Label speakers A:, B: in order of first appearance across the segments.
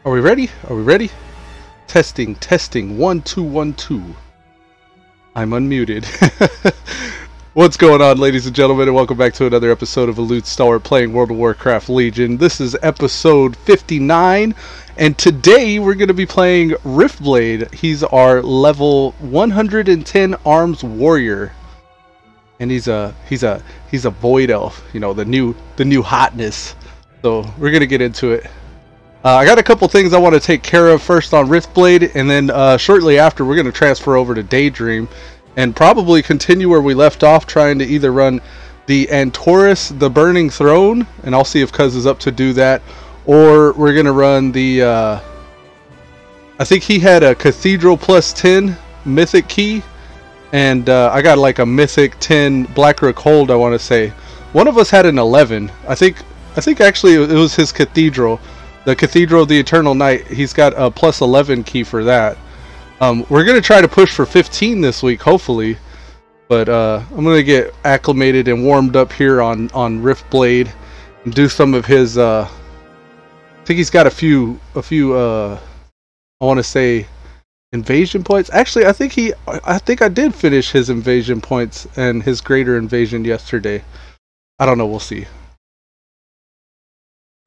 A: Are we ready? Are we ready? Testing, testing. 1 2 1 2. I'm unmuted. What's going on, ladies and gentlemen, and welcome back to another episode of Elude Stalwart playing World of Warcraft Legion. This is episode 59, and today we're going to be playing Riftblade. He's our level 110 arms warrior, and he's a void elf. You know, the new hotness. So we're gonna get into it. I got a couple things I want to take care of first on Riftblade, and then shortly after we're going to transfer over to Daydream and probably continue where we left off, trying to either run the Antorus, the Burning Throne, and I'll see if Cuz is up to do that, or we're going to run the I think he had a Cathedral plus 10 Mythic key, and I got like a Mythic 10 Blackrook Hold, I want to say. One of us had an 11. I think actually it was his Cathedral. The Cathedral of the Eternal Night. He's got a plus 11 key for that. We're going to try to push for 15 this week, hopefully. But I'm going to get acclimated and warmed up here on Riftblade and do some of his... I think he's got a few I want to say, invasion points. Actually, I think I did finish his invasion points and his greater invasion yesterday. I don't know. We'll see.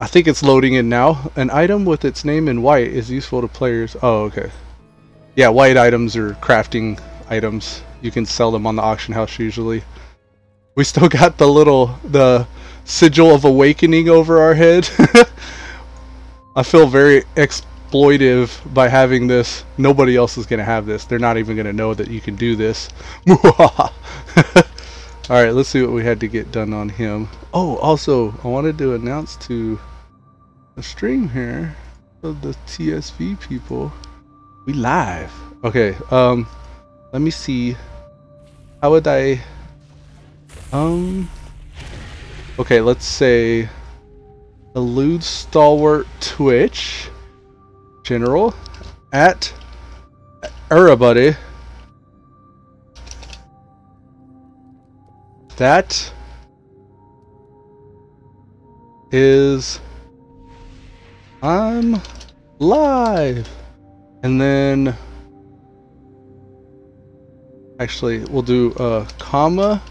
A: I think it's loading in now. An item with its name in white is useful to players. Oh, okay. Yeah, white items are crafting items. You can sell them on the auction house usually. We still got the sigil of awakening over our head. I feel very exploitive by having this. Nobody else is going to have this. They're not even going to know that you can do this. Alright, let's see what we had to get done on him. Oh, also, I wanted to announce to the stream here of the TSV people, we live. Okay, let me see. How would I okay, let's say Elude Stalwart Twitch General at everybody. That is I'm live, and then actually we'll do a comma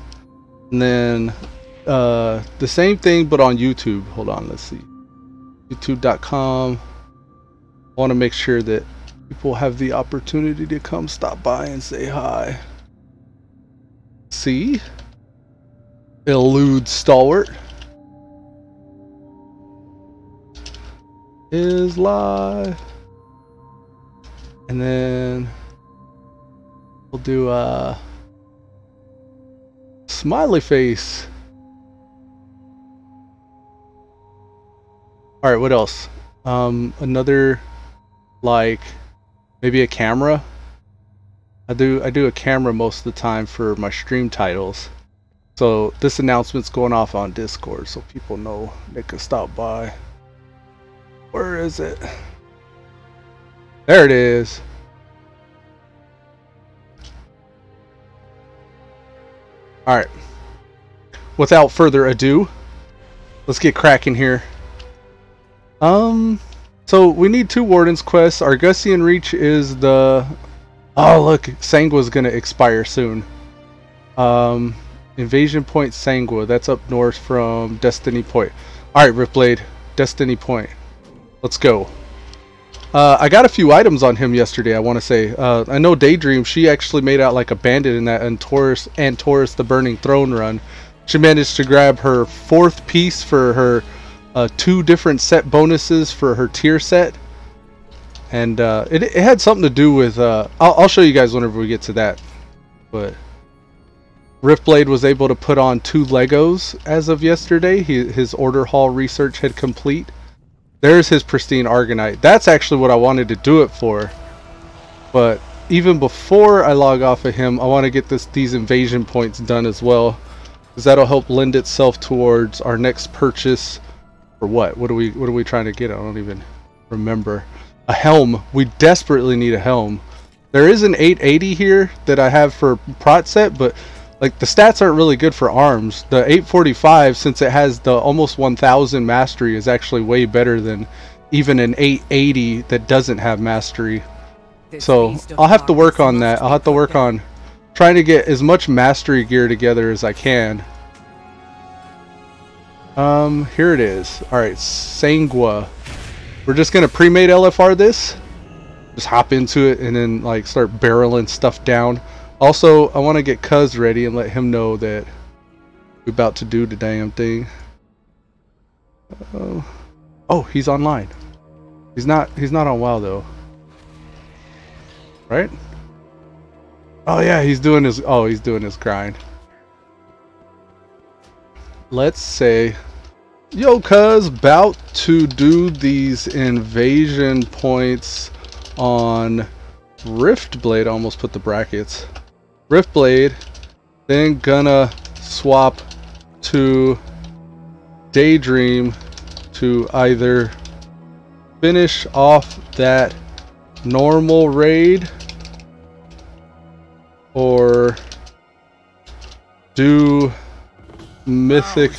A: and then the same thing but on YouTube. Hold on, let's see, youtube.com. I want to make sure that people have the opportunity to come stop by and say hi. See, Elude Stalwart is live, and then we'll do a smiley face. All right, what else? Another, like maybe a camera. I do a camera most of the time for my stream titles. So this announcement's going off on Discord, so people know they can stop by. Where is it? There it is. Alright. Without further ado, let's get cracking here. So we need 2 Warden's quests. Our Gussian Reach is the... Oh look, Sangua's gonna expire soon. Invasion Point Sangua, that's up north from Destiny Point. Alright, Riftblade, Destiny Point. Let's go. I got a few items on him yesterday, I want to say. I know Daydream, she actually made out like a bandit in that Antorus the Burning Throne run. She managed to grab her 4th piece for her 2 different set bonuses for her tier set. And it had something to do with... I'll show you guys whenever we get to that. But Riftblade was able to put on 2 Legos as of yesterday. His order hall research had complete. There's his pristine Argonite. That's actually what I wanted to do it for. But even before I log off of him, I want to get these invasion points done as well, because that'll help lend itself towards our next purchase. For what? What are we trying to get? I don't even remember. A helm. We desperately need a helm. There is an 880 here that I have for prot set, but like the stats aren't really good for arms. The 845, since it has the almost 1000 mastery, is actually way better than even an 880 that doesn't have mastery. So I'll have to work on that. I'll have to work on trying to get as much mastery gear together as I can. Here it is. Alright, Sangua. We're just gonna pre-made LFR this. Just hop into it and then like start barreling stuff down. Also, I want to get Cuz ready and let him know that we're about to do the damn thing. Oh, he's online. He's not on WoW though. Right? Oh yeah, he's doing his grind. Let's say, yo cuz, about to do these invasion points on Riftblade. I almost put the brackets. Riftblade, then gonna swap to Daydream to either finish off that normal raid or do mythic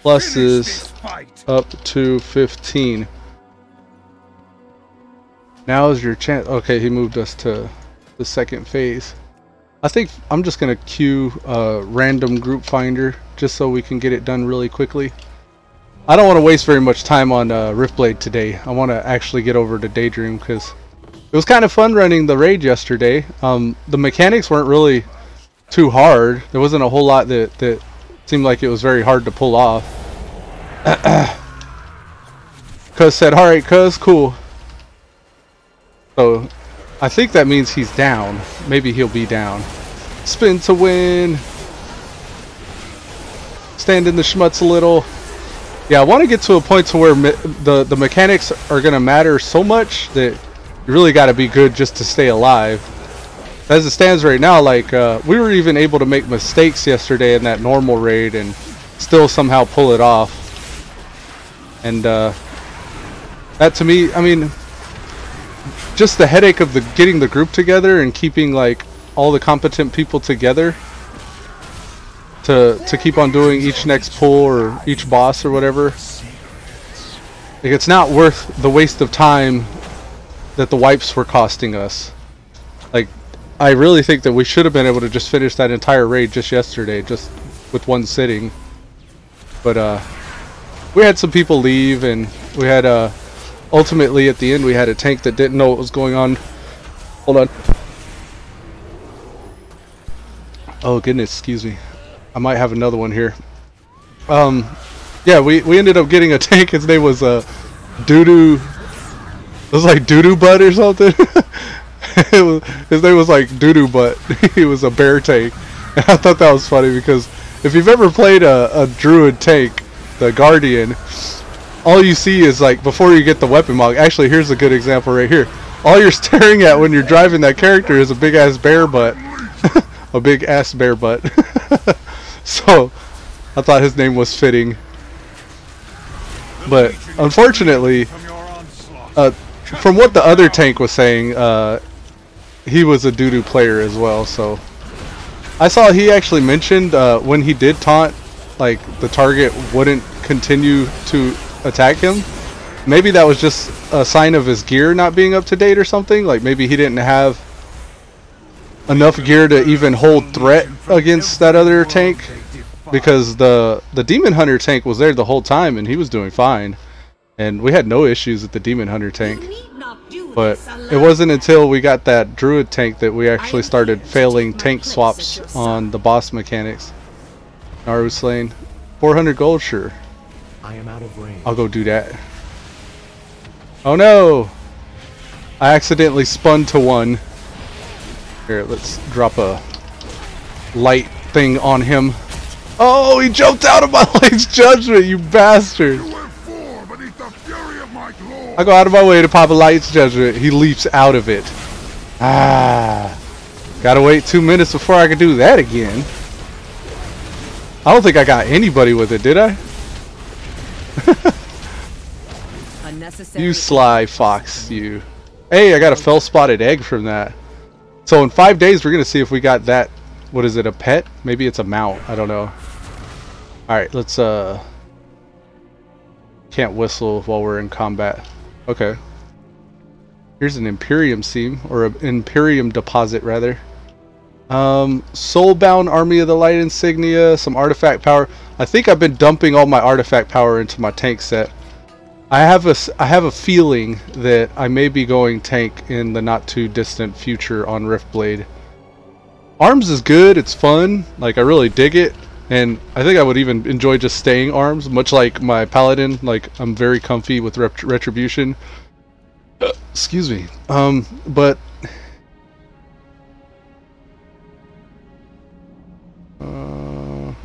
A: pluses up to 15. Now is your chance. Okay, he moved us to the second phase. I think I'm just gonna queue a random group finder just so we can get it done really quickly. I don't want to waste very much time on Riftblade today. I want to actually get over to Daydream because it was kind of fun running the raid yesterday. The mechanics weren't really too hard. There wasn't a whole lot that seemed like it was very hard to pull off. Cuz said, alright cuz, cool. So I think that means he's down. Maybe he'll be down. Spin to win. Stand in the schmutz a little. Yeah, I want to get to a point to where the mechanics are going to matter so much that you really got to be good just to stay alive. As it stands right now, like we were even able to make mistakes yesterday in that normal raid and still somehow pull it off. And that to me, I mean, just the headache of getting the group together and keeping like all the competent people together to keep on doing each next pull or each boss or whatever. Like, it's not worth the waste of time that the wipes were costing us. Like, I really think that we should have been able to just finish that entire raid just yesterday, just with one sitting. But we had some people leave, and we had ultimately at the end we had a tank that didn't know what was going on. Hold on. Oh goodness, excuse me. I might have another one here. Yeah, we ended up getting a tank. His name was Doodoo. It was like Doodoo Butt or something. His name was like Doodoo Butt. He was a bear tank. And I thought that was funny because if you've ever played a druid tank, the Guardian, all you see is like before you get the weapon mod. Actually, here's a good example right here. All you're staring at when you're driving that character is a big ass bear butt. A big ass bear butt. So I thought his name was fitting. But unfortunately, from what the other tank was saying, he was a doo-doo player as well. So I saw he actually mentioned when he did taunt, like the target wouldn't continue to attack him. Maybe that was just a sign of his gear not being up to date or something. Like maybe he didn't have enough gear to even hold threat against that other tank, because the Demon Hunter tank was there the whole time and he was doing fine, and we had no issues with the Demon Hunter tank. But it wasn't until we got that Druid tank that we actually started failing tank swaps on the boss mechanics. Naru slain. 400 gold, sure.
B: I am out of range.
A: I'll go do that. Oh no! I accidentally spun to one. Here, let's drop a light thing on him. Oh, he jumped out of my Light's Judgment, you bastard! I go out of my way to pop a Light's Judgment. He leaps out of it. Ah. Gotta wait 2 minutes before I can do that again. I don't think I got anybody with it, did I? You sly fox, you. Hey, I got a fell-spotted egg from that. So in 5 days, we're going to see if we got that. What is it, a pet? Maybe it's a mount. I don't know. Alright, let's Can't whistle while we're in combat. Okay. Here's an Imperium seam, or an Imperium deposit rather. Soulbound Army of the Light insignia, some artifact power. I think I've been dumping all my artifact power into my tank set. I have a feeling that I may be going tank in the not too distant future on Riftblade. Arms is good, it's fun, like I really dig it, and I think I would even enjoy just staying arms, much like my paladin. Like I'm very comfy with retribution. Excuse me. But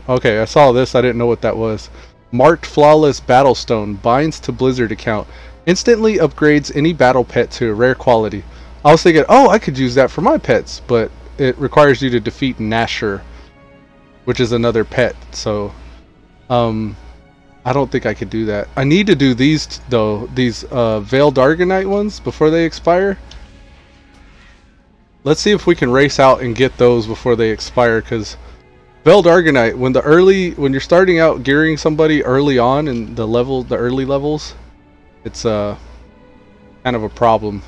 A: okay, I saw this. I didn't know what that was. Marked Flawless Battlestone binds to Blizzard account. Instantly upgrades any battle pet to a rare quality. I was thinking, oh, I could use that for my pets, but it requires you to defeat Nasher, which is another pet. So, I don't think I could do that. I need to do these though. These Veiled Argonite ones before they expire. Let's see if we can race out and get those before they expire, because Veiled Argonite, when you're starting out gearing somebody early on in the early levels, it's kind of a problem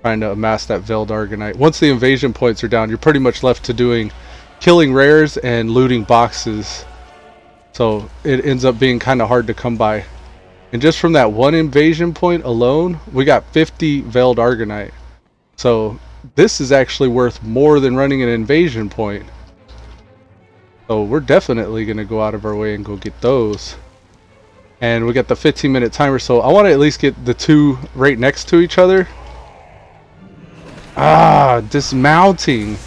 A: trying to amass that Veiled Argonite. Once the invasion points are down, you're pretty much left to killing rares and looting boxes. So it ends up being kind of hard to come by. And just from that one invasion point alone, we got 50 Veiled Argonite. So this is actually worth more than running an invasion point. So we're definitely going to go out of our way and go get those. And we got the 15-minute timer, so I want to at least get the two right next to each other. Ah, dismounting.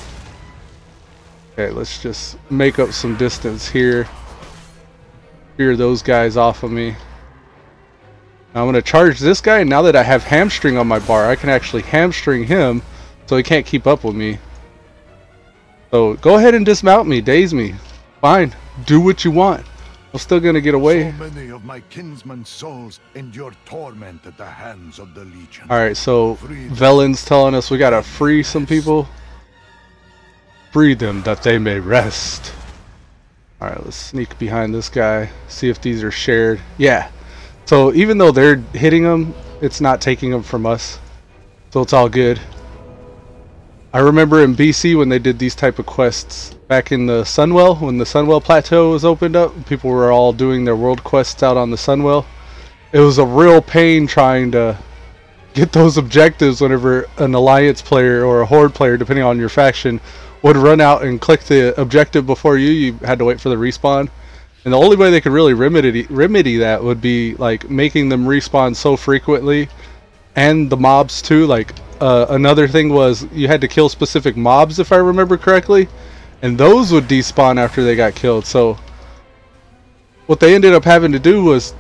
A: Okay, let's just make up some distance here. Clear those guys off of me. Now I'm going to charge this guy, and now that I have hamstring on my bar, I can actually hamstring him so he can't keep up with me. So go ahead and dismount me, daze me. Fine, do what you want. I'm still gonna get away.
C: So many of my kinsmen's souls endure torment at the hands of the Legion.
A: Alright, so Velen's telling us we gotta free some people. Free them that they may rest. Alright, let's sneak behind this guy, see if these are shared. Yeah. So even though they're hitting them, it's not taking them from us. So it's all good. I remember in BC when they did these type of quests back in the Sunwell, when the Sunwell Plateau was opened up, people were all doing their world quests out on the Sunwell. It was a real pain trying to get those objectives whenever an Alliance player or a Horde player, depending on your faction, would run out and click the objective before you had to wait for the respawn. And the only way they could really remedy that would be like making them respawn so frequently, and the mobs too. Like another thing was you had to kill specific mobs, if I remember correctly, and those would despawn after they got killed. So what they ended up having to do was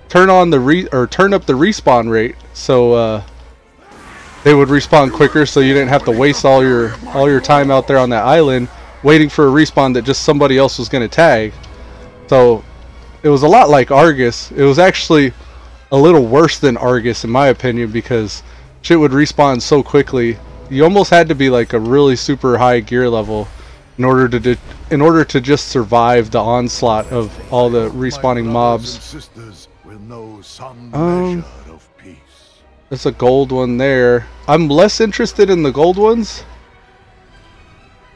A: turn up the respawn rate, so they would respawn quicker, so you didn't have to waste all your time out there on that island waiting for a respawn that just somebody else was going to tag. So it was a lot like Argus. It was actually a little worse than Argus in my opinion, because shit would respawn so quickly. You almost had to be like a really super high gear level in order to just survive the onslaught of all the respawning mobs. There's a gold one there. I'm less interested in the gold ones.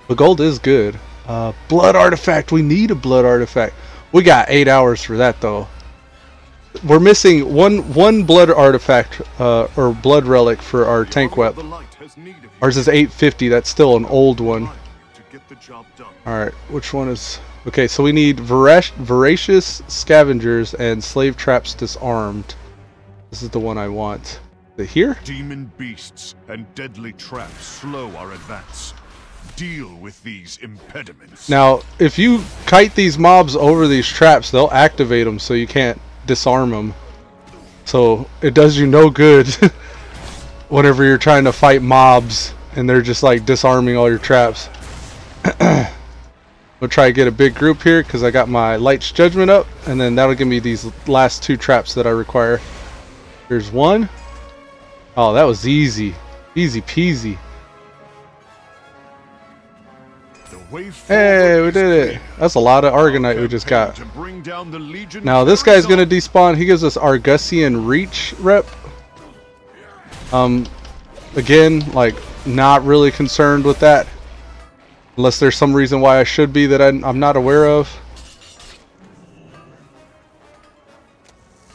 A: The gold is good. Blood artifact. We need a blood artifact. We got 8 hours for that though. We're missing one blood artifact or blood relic for our tank wep. Ours is 850. That's still an old one. Alright, which one is... Okay, so we need Voracious Scavengers and Slave Traps Disarmed. This is the one I want. Is it here?
C: Demon beasts and deadly traps slow our advance. Deal with these impediments.
A: Now, if you kite these mobs over these traps, they'll activate them so you can't disarm them. So it does you no good whenever you're trying to fight mobs and they're just like disarming all your traps. We'll try to get a big group here because I got my Light's Judgment up, and then that'll give me these last two traps that I require. Here's one. Oh, that was easy. Easy peasy.
C: way forward
A: Hey, we
C: is
A: did it.
C: clear.
A: That's a lot of Argonite we just got.
C: To bring down the Legion
A: Now this guy's gonna despawn. He gives us Argusian Reach rep. Again, like, not really concerned with that. Unless there's some reason why I should be that I'm not aware of.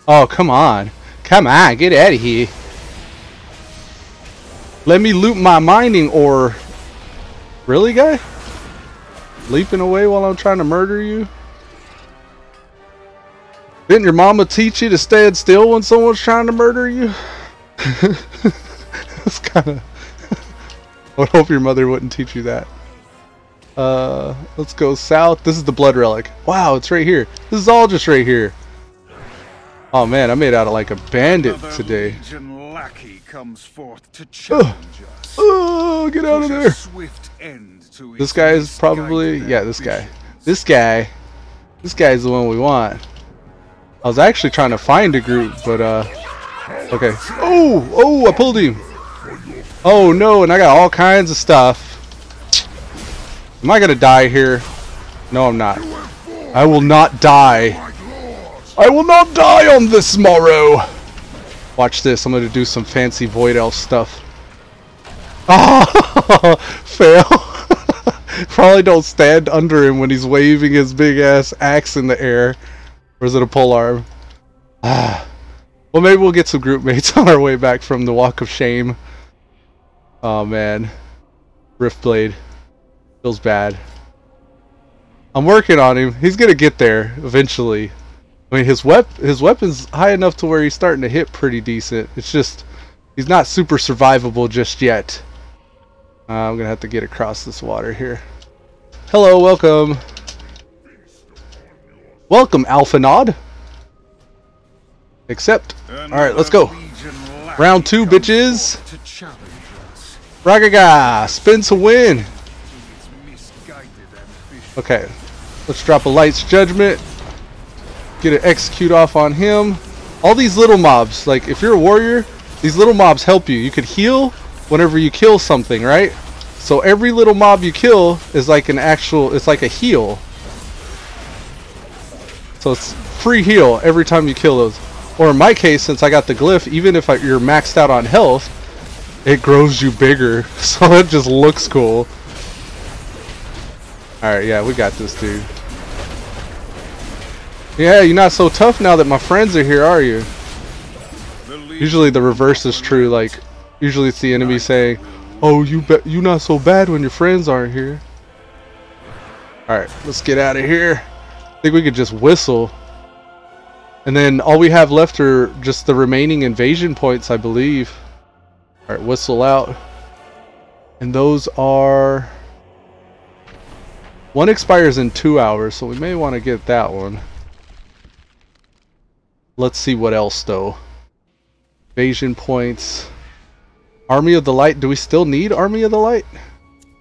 A: Oh, come on. Come on, get out of here. Let me loot my mining ore. Really, guy? Leaping away while I'm trying to murder you? Didn't your mama teach you to stand still when someone's trying to murder you? That's kind of... I would hope your mother wouldn't teach you that. Let's go south. This is the blood relic. Wow, it's right here. This is all just right here. Oh man, I made out like a bandit today.
D: Legion lackey comes forth to challenge us.
A: Oh, get out of
D: Put a
A: there.
D: swift end to
A: This
D: its
A: guy is probably...
D: misguided
A: Yeah, this guy.
D: ambitions.
A: This guy is the one we want. I was actually trying to find a group, but okay. Oh, I pulled him. Oh no, and I got all kinds of stuff. Am I gonna die here? No, I'm not. I will not die. I will not die on this morrow. Watch this. I'm gonna do some fancy Void Elf stuff. Oh, fail. Probably don't stand under him when he's waving his big ass axe in the air. Or is it a polearm? Well, maybe we'll get some group mates on our way back from the Walk of Shame. Oh man, Riftblade feels bad. I'm working on him. He's gonna get there eventually. I mean, his weapon's high enough to where he's starting to hit pretty decent. It's just he's not super survivable just yet. I'm gonna have to get across this water here. Hello, welcome. Welcome, Alphanod. Accept. Alright, let's go. Round 2, bitches. Ragaga, spin to win. Okay, let's drop a Light's Judgment. Get an execute off on him. All these little mobs, like if you're a warrior, these little mobs help you. You could heal whenever you kill something, right? So every little mob you kill is like an actual, it's like a heal. So it's free heal every time you kill those. Or in my case, since I got the glyph, even if you're maxed out on health, it grows you bigger. So it just looks cool. Alright, yeah, we got this, dude. Yeah, you're not so tough now that my friends are here, are you? Usually the reverse is true. Like, usually it's the enemy saying, "Oh, you not so bad when your friends aren't here." All right, let's get out of here. I think we could just whistle, and then all we have left are just the remaining invasion points, I believe. All right, whistle out, and those are... One expires in 2 hours, so we may want to get that one. Let's see what else though. Invasion points. Army of the Light. Do we still need Army of the Light?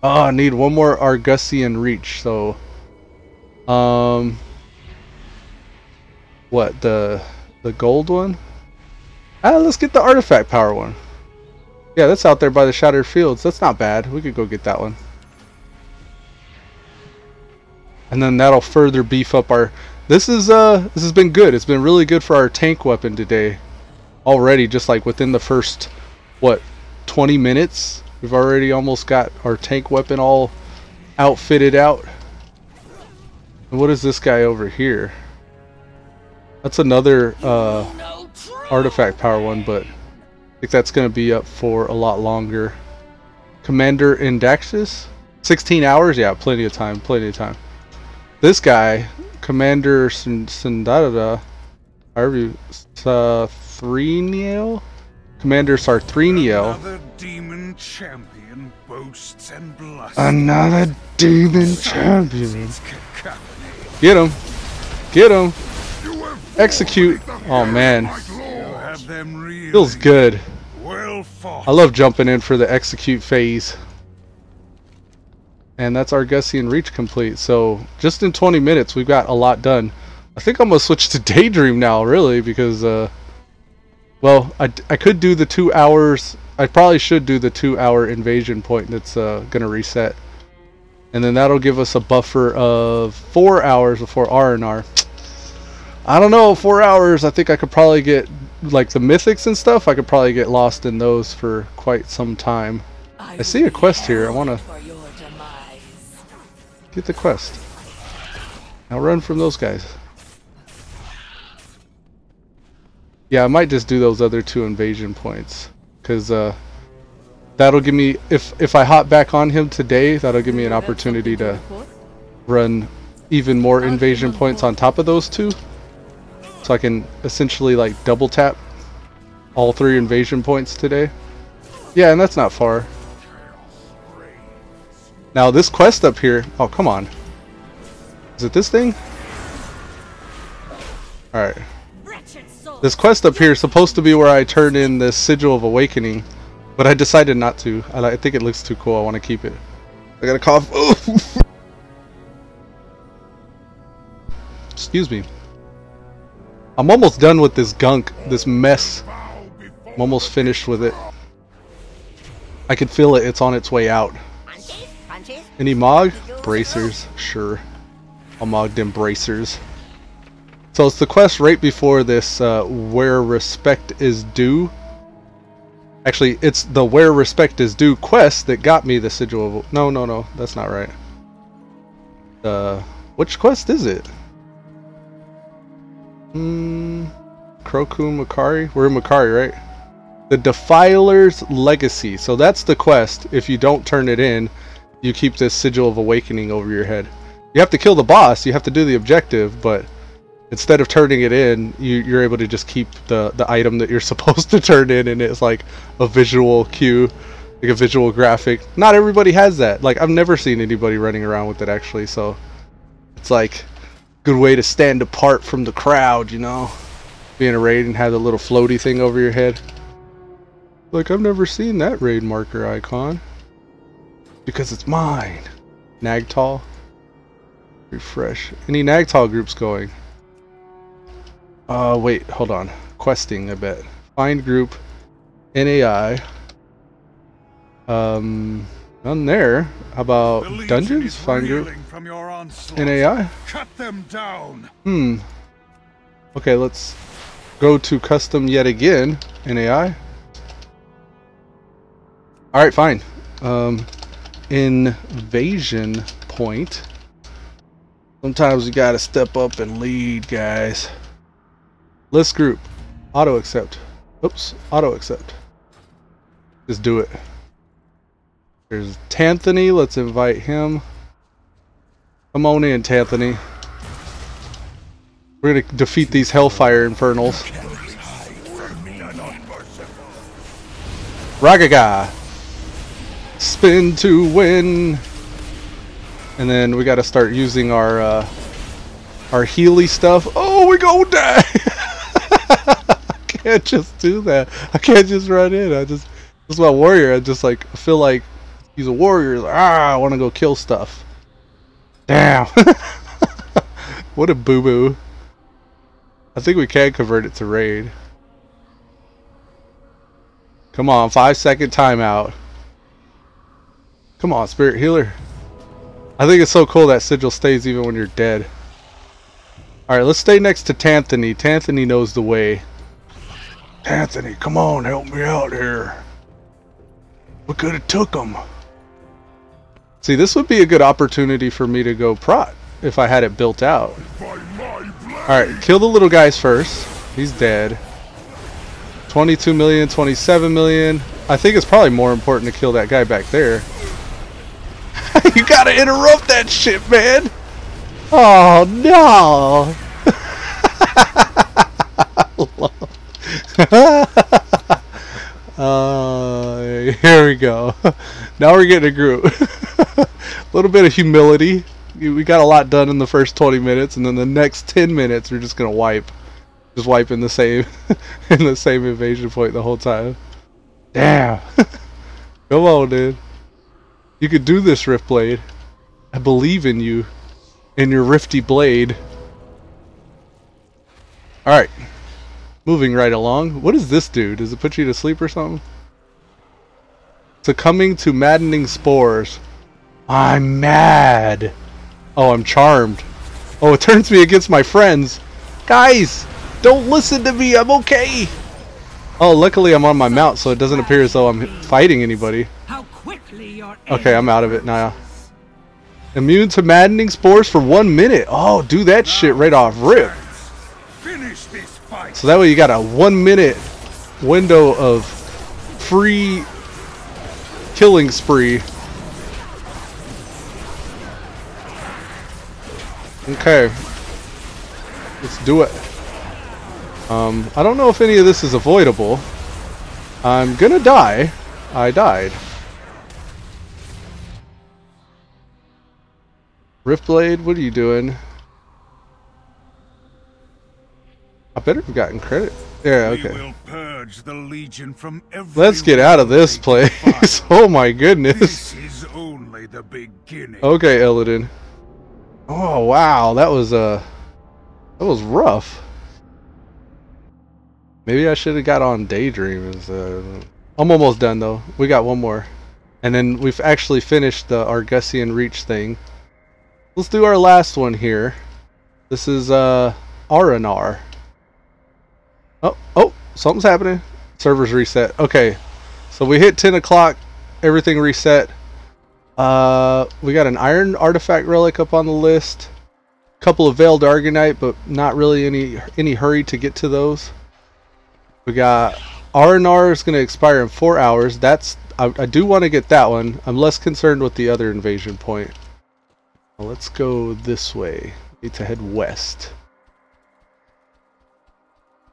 A: Oh, I need one more Argusian Reach. So, what, the gold one? Let's get the artifact power one. Yeah, that's out there by the Shattered Fields. That's not bad. We could go get that one. And then that'll further beef up our... This has been good. It's been really good for our tank weapon today. Already, just like within the first, what, 20 minutes, we've already almost got our tank weapon all outfitted out. And what is this guy over here? That's another artifact power one, but I think that's going to be up for a lot longer. Commander Indaxis? 16 hours? Yeah, plenty of time, plenty of time. This guy, Commander Sindada, however you, Sarthreniel? Commander Sarthreniel.
D: Another demon champion boasts and blusters.
A: Another demon champion.
D: Its cacophony.
A: Get him. Get him. Execute. Oh man.
D: You have them reeling.
A: Feels good.
D: Well fought.
A: I love jumping in for the execute phase. And that's our Gussian Reach complete. So just in 20 minutes we've got a lot done. I think I'm gonna switch to Daydream now, really, because well, I could do the 2 hours. I probably should do the 2 hour invasion point that's gonna reset. And then that'll give us a buffer of 4 hours before R&R. I don't know, 4 hours. I think I could probably get, like the mythics and stuff, I could probably get lost in those for quite some time. I see a quest here. I want to get the quest. Now run from those guys. Yeah, I might just do those other 2 invasion points. Because that'll give me, if I hop back on him today, that'll give me an opportunity to run even more invasion points on top of those 2. So I can essentially like double tap all 3 invasion points today. Yeah, and that's not far. Now this quest up here, oh come on. Is it this thing? Alright. This quest up here is supposed to be where I turn in this Sigil of Awakening. But I decided not to. I think it looks too cool. I want to keep it. I got a cough. Excuse me. I'm almost done with this gunk, this mess. I'm almost finished with it. I can feel it. It's on its way out. Any Mog? Bracers. Sure. I'll Mog them bracers. So it's the quest right before this, Where Respect is Due. Actually, it's the Where Respect is Due quest that got me the Sigil of... No, that's not right. Which quest is it? Krokum Makari? We're in Makari, right? The Defiler's Legacy. So that's the quest. If you don't turn it in, you keep this Sigil of Awakening over your head. You have to kill the boss, you have to do the objective, but instead of turning it in, you're able to just keep the item that you're supposed to turn in, and it's like a visual cue, like a visual graphic. Not everybody has that. Like, I've never seen anybody running around with it, actually, so it's like a good way to stand apart from the crowd, you know? Being a raid and have the little floaty thing over your head. Like, I've never seen that raid marker icon. Because it's mine. Nagtal. Refresh. Any Nagtal groups going? Wait, hold on. Questing, I bet. Find group. NAI. None there. How about dungeons? Find group. NAI.
D: Cut them down.
A: Okay, let's go to custom yet again. NAI. Alright, fine. Invasion point. Sometimes you gotta step up and lead, guys. List group. Auto accept. Oops. Auto accept. Just do it. There's Tanthony. Let's invite him. Come on in, Tanthony. We're gonna defeat these Hellfire Infernals. Ragaga. Spin to win. And then we gotta start using our Healy stuff. Oh, we gonna die! I can't just do that. I can't just run in. This is my warrior. I feel like he's a warrior. Like, I want to go kill stuff. Damn. What a boo-boo. I think we can convert it to raid. Come on, 5-second timeout. Come on, Spirit Healer. I think it's so cool that sigil stays even when you're dead. Alright, let's stay next to Tanthony. Tanthony knows the way. Tanthony, come on, help me out here. We could have took him. See, this would be a good opportunity for me to go prot if I had it built out. Alright, kill the little guys first. He's dead. 22 million, 27 million. I think it's probably more important to kill that guy back there. You gotta interrupt that shit, man! Oh no! Here we go. Now we're getting a group. A little bit of humility. We got a lot done in the first 20 minutes, and then the next 10 minutes we're just gonna wipe. Just wipe in the same in the same invasion point the whole time. Damn. Come on, dude. You could do this, Riftblade. I believe in you. In your rifty blade. Alright. Moving right along. What does this do? Does it put you to sleep or something? Succumbing to maddening spores. I'm mad. Oh, I'm charmed. Oh, it turns me against my friends. Guys, don't listen to me. I'm okay. Oh, luckily I'm on my mount, so it doesn't appear as though I'm fighting anybody. Okay, I'm out of it now. Immune to maddening spores for 1 minute. Oh, do that shit right off rip. So that way you got a 1 minute window of free killing spree. Okay, let's do it. I don't know if any of this is avoidable. I'm gonna die. I died. Riftblade, what are you doing? I better have gotten credit. Yeah, okay.
D: We will purge the Legion from
A: Let's get out of this place. Oh my goodness.
D: This is only the beginning.
A: Okay, Elude. Oh wow, that was rough. Maybe I should have got on Daydream. I'm almost done though. We got one more, and then we've actually finished the Argusian Reach thing. Let's do our last one here. This is R&R. Oh, something's happening. Servers reset. Okay, so we hit 10 o'clock. Everything reset. We got an Iron Artifact Relic up on the list. A couple of Veiled Argonite, but not really any hurry to get to those. We got R&R is going to expire in 4 hours. I do want to get that one. I'm less concerned with the other invasion point. Well, let's go this way. Need to head west.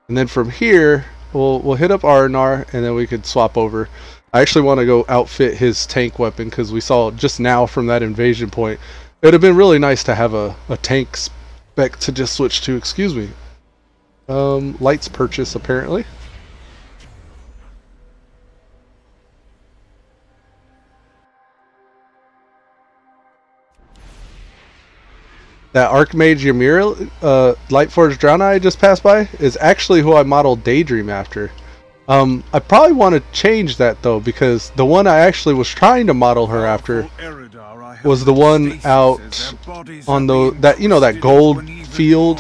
A: And then from here, we'll hit up R&R, and then we could swap over. I actually want to go outfit his tank weapon, because we saw just now from that invasion point, it would have been really nice to have a tank spec to just switch to. Excuse me. Lights purchase, apparently. That Archmage Ymir, Lightforged Drown I just passed by, is actually who I modeled Daydream after. I probably want to change that though, because the one I actually was trying to model her after was the one out on that gold field,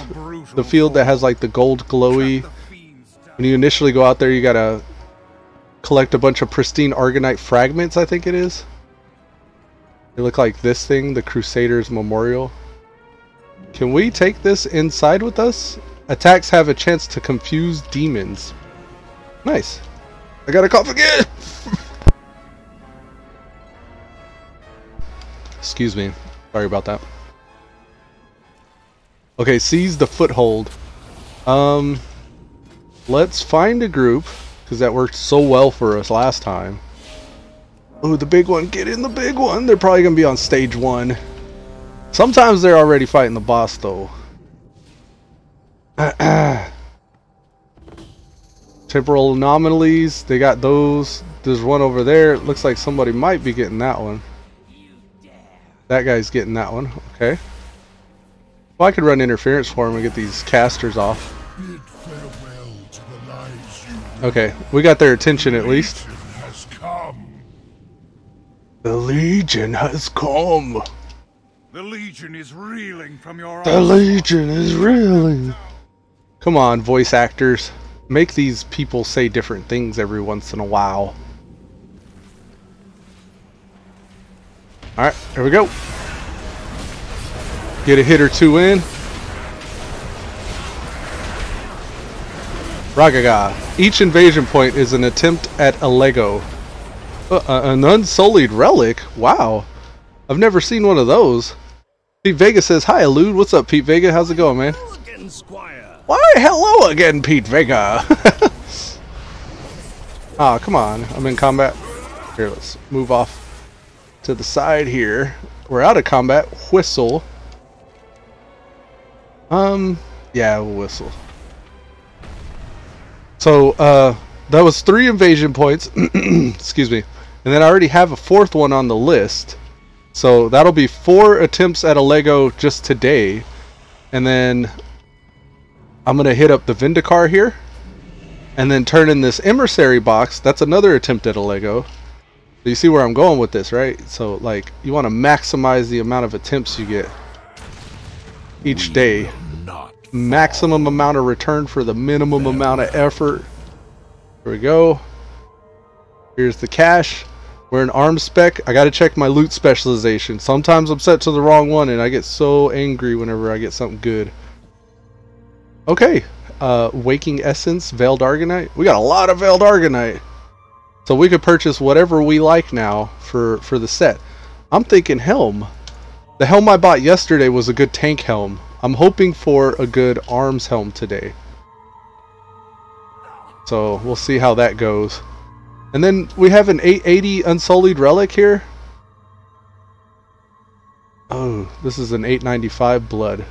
A: the field that has like the gold glowy. When you initially go out there, you gotta collect a bunch of pristine Argonite fragments, I think it is. They look like this thing, the Crusaders Memorial. Can we take this inside with us? Attacks have a chance to confuse demons. Nice. I gotta cough again! Excuse me. Sorry about that. Okay, seize the foothold. Let's find a group, because that worked so well for us last time. Oh, the big one. Get in the big one. They're probably gonna be on stage 1. Sometimes they're already fighting the boss though. Temporal anomalies, they got those. There's one over there. It looks like somebody might be getting that one. That guy's getting that one. Okay. Well, I could run interference for him and get these casters off. Okay, we got their attention at least. The Legion has come.
D: The Legion is reeling from your
A: The Legion is reeling. Come on, voice actors. Make these people say different things every once in a while. Alright, here we go. Get a hit or two in. Ragaga. Each invasion point is an attempt at a Lego. An unsullied relic? Wow. I've never seen one of those. Pete Vega says, hi, Elude. What's up, Pete Vega? How's it going, man? Why, hello again, Pete Vega. Ah, come on. I'm in combat. Here, let's move off to the side here. We're out of combat. Whistle. Yeah, we'll whistle. So, that was 3 invasion points. Excuse me. And then I already have a 4th one on the list. So that'll be 4 attempts at a Lego just today. And then I'm going to hit up the Vindicar here. And then turn in this Emissary box. That's another attempt at a Lego. You see where I'm going with this, right? So like you want to maximize the amount of attempts you get each day. Maximum amount of return for the minimum amount of effort. Here we go. Here's the cash. We're in arms spec. I gotta check my loot specialization. Sometimes I'm set to the wrong one and I get so angry whenever I get something good. Okay. Waking Essence, Veiled Argonite. We got a lot of Veiled Argonite. So we could purchase whatever we like now for the set. I'm thinking helm. The helm I bought yesterday was a good tank helm. I'm hoping for a good arms helm today. So we'll see how that goes. And then we have an 880 Unsullied Relic here. Oh, this is an 895 blood.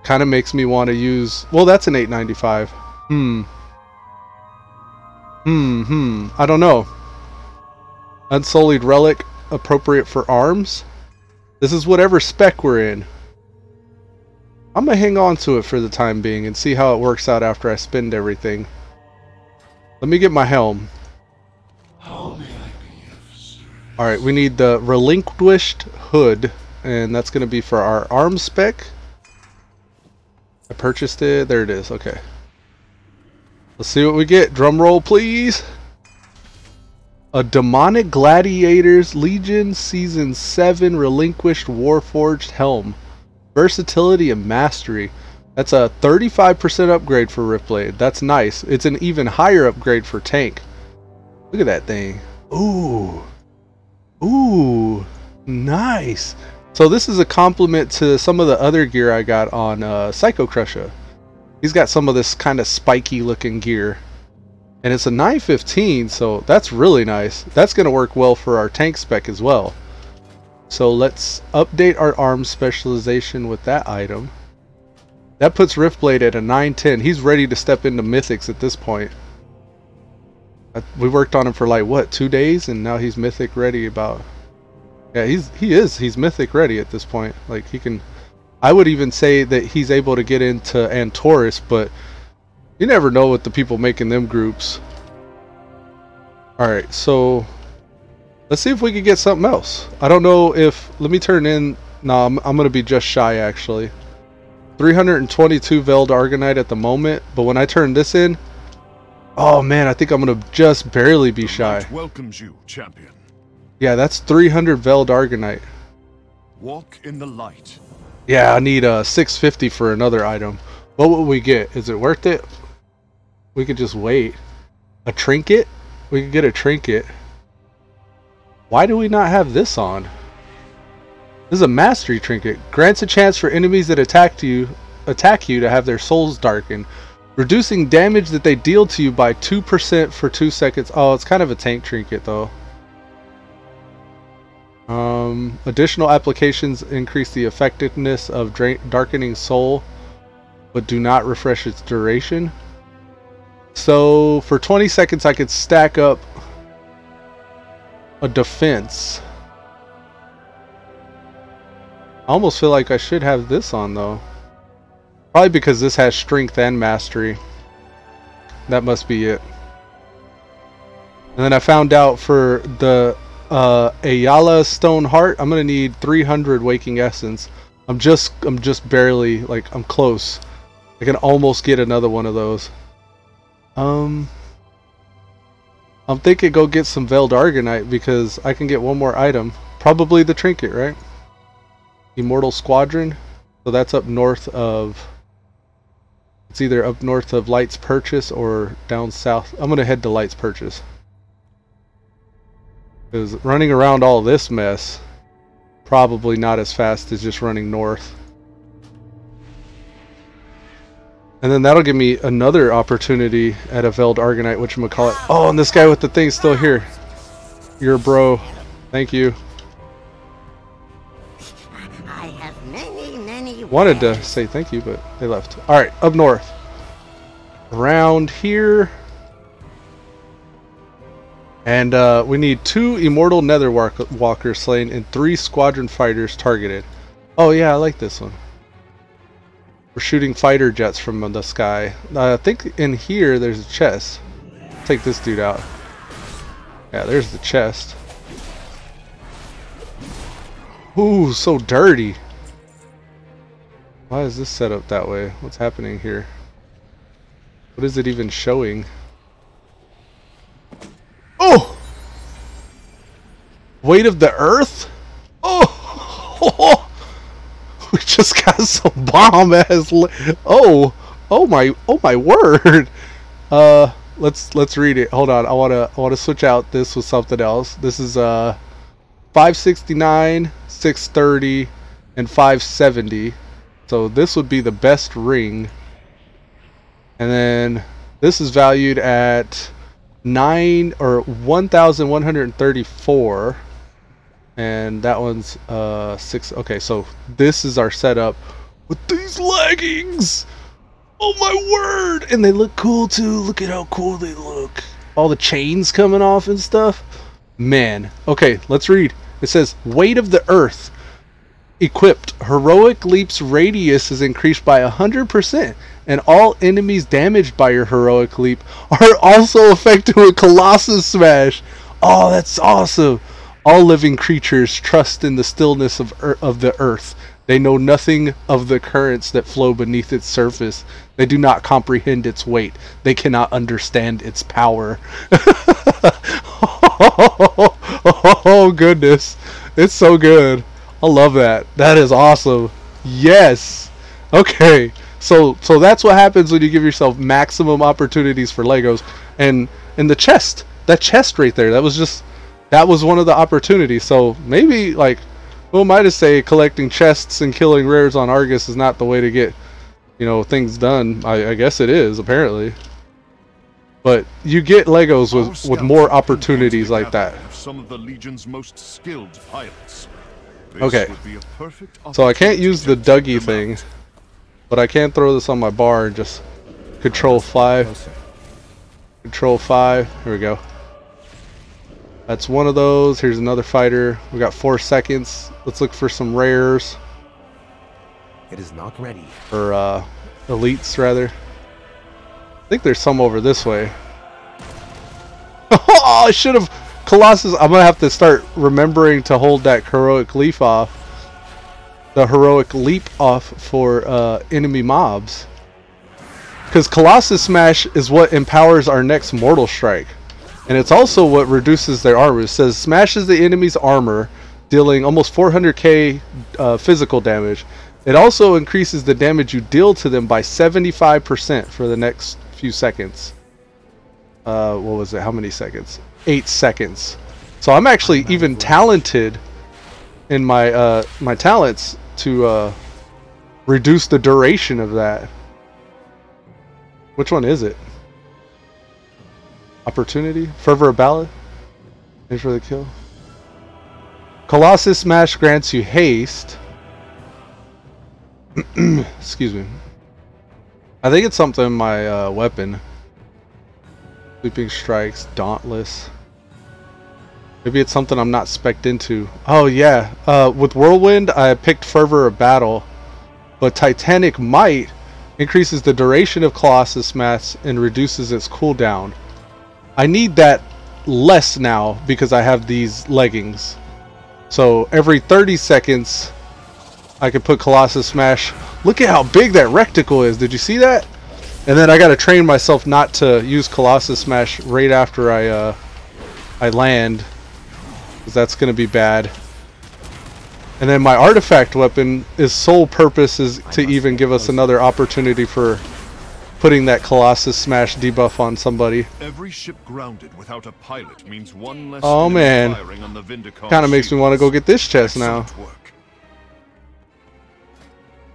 A: Kind of makes me want to use... Well, that's an 895. I don't know. Unsullied Relic, appropriate for arms. This is whatever spec we're in. I'm going to hang on to it for the time being and see how it works out after I spend everything. Let me get my helm. Alright, we need the Relinquished Hood, and that's going to be for our arms spec. I purchased it. There it is. Okay. Let's see what we get. Drum roll, please. A Demonic Gladiators Legion Season 7 Relinquished Warforged Helm. Versatility and Mastery. That's a 35% upgrade for Riftblade. That's nice. It's an even higher upgrade for tank. Look at that thing. Ooh. Ooh. Nice. So this is a compliment to some of the other gear I got on Psycho Crusher. He's got some of this kind of spiky looking gear. And it's a 915, so that's really nice. That's going to work well for our tank spec as well. So let's update our arms specialization with that item. That puts Riftblade at a 910. He's ready to step into mythics at this point. We worked on him for like what, 2 days, and now he's mythic ready about... Yeah, he's mythic ready at this point. Like he can... I would even say that he's able to get into Antorus, but you never know with the people making them groups. Alright, so let's see if we can get something else. I don't know if... Let me turn in... No, I'm going to be just shy actually. 322 Veiled Argonite at the moment, but when I turn this in... Oh man, I think I'm going to just barely be shy.
C: Welcomes you, champion.
A: Yeah, that's 300 Veiled Argonite.
C: Walk in the light.
A: Yeah, I need 650 for another item. What will we get? Is it worth it? We could just wait. A trinket? We could get a trinket. Why do we not have this on? This is a mastery trinket. Grants a chance for enemies that attack you to have their souls darkened. Reducing damage that they deal to you by 2% for 2 seconds. Oh, it's kind of a tank trinket though. Additional applications increase the effectiveness of Darkening Soul, but do not refresh its duration. So for 20 seconds I could stack up a defense. I almost feel like I should have this on though. Probably because this has strength and mastery. That must be it. And then I found out for the Ayala Stone Heart, I'm gonna need 300 Waking Essence. I'm just barely, like, I'm close. I can almost get another one of those. I'm thinking go get some Veiled Argonite because I can get one more item. Probably the trinket, right? Immortal Squadron. So that's up north of... It's either up north of Light's Purchase or down south. I'm gonna head to Light's Purchase. Because running around all this mess, probably not as fast as just running north. And then that'll give me another opportunity at a Veiled Argonite, whatchamacallit. Oh, and this guy with the thing's still here. You're a bro. Thank you.
E: I have many
A: Wanted to say thank you, but they left. Alright, up north. Around here. And we need 2 Immortal Netherwalkers slain and 3 Squadron Fighters targeted. Oh yeah, I like this one. We're shooting fighter jets from the sky. I think in here there's a chest. Take this dude out. Yeah, there's the chest. Ooh, so dirty. Why is this set up that way? What's happening here? What is it even showing? Oh! Weight of the earth? Oh! We just got some bomb ass. Oh my word. Let's read it. Hold on. I wanna switch out this with something else. This is 569, 630, and 570. So this would be the best ring. And then this is valued at 1,134. And that one's 6. Okay, so this is our setup with these leggings. Oh my word! And they look cool too. Look at how cool they look. All the chains coming off and stuff. Man. Okay, let's read. It says, weight of the earth. Equipped. Heroic leap's radius is increased by 100%. And all enemies damaged by your heroic leap are also affected with Colossus Smash. Oh, that's awesome. All living creatures trust in the stillness of the earth. They know nothing of the currents that flow beneath its surface. They do not comprehend its weight. They cannot understand its power. Oh, goodness. It's so good. I love that. That is awesome. Yes. Okay. So that's what happens when you give yourself maximum opportunities for Legos. And the chest. That chest right there. That was one of the opportunities. So maybe, like, who am I to say collecting chests and killing rares on Argus is not the way to get, you know, things done? I guess it is, apparently. But you get Legos with more opportunities like that.
C: Some of the Legion's most skilled pilots.
A: Okay. So I can't use the Dougie thing, but I can throw this on my bar and just Control 5. Control 5. Here we go. That's one of those. Here's another fighter. We got 4 seconds. Let's look for some rares.
B: It is not ready.
A: Or elites, rather. I think there's some over this way. Oh, I should have. Colossus. I'm gonna have to start remembering to hold that heroic leap off. The heroic leap off for enemy mobs. Because Colossus Smash is what empowers our next Mortal Strike. And it's also what reduces their armor. It says smashes the enemy's armor, dealing almost 400k physical damage. It also increases the damage you deal to them by 75% for the next few seconds. What was it? How many seconds? 8 seconds. So I'm actually even talented in my my talents to reduce the duration of that. Which one is it? Opportunity? Fervor of Battle? Aim for the kill. Colossus Smash grants you haste. Excuse me. I think it's something in my weapon. Sweeping Strikes, Dauntless. Maybe it's something I'm not spec'd into. Oh yeah, with Whirlwind I picked Fervor of Battle. But Titanic Might increases the duration of Colossus Smash and reduces its cooldown. I need that less now because I have these leggings. So every 30 seconds I can put Colossus Smash. Look at how big that reticle is. Did you see that? And then I gotta train myself not to use Colossus Smash right after I land, because that's gonna be bad. And then my artifact weapon, its sole purpose is to even give us another opportunity for putting that Colossus Smash debuff on somebody.
C: Every ship grounded without a pilot means one less.
A: Oh man, kind of makes me want to go get this chest now.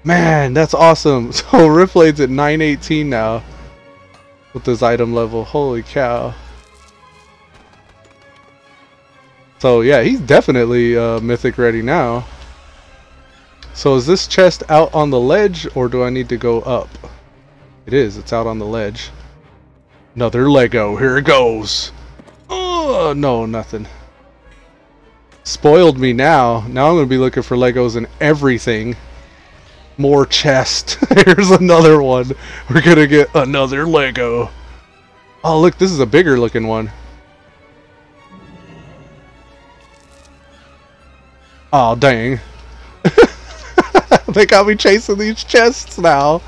A: Man, that's awesome. So Riftblade's at 918 now with this item level. Holy cow. So yeah, he's definitely mythic ready now. So is this chest out on the ledge or do I need to go up? It is. It's out on the ledge. Another Lego. Here it goes. Oh, no, nothing. Spoiled me now. Now I'm going to be looking for Legos and everything. More chest. Here's another one. We're going to get another Lego. Oh, look. This is a bigger looking one. Oh, dang. They got me chasing these chests now.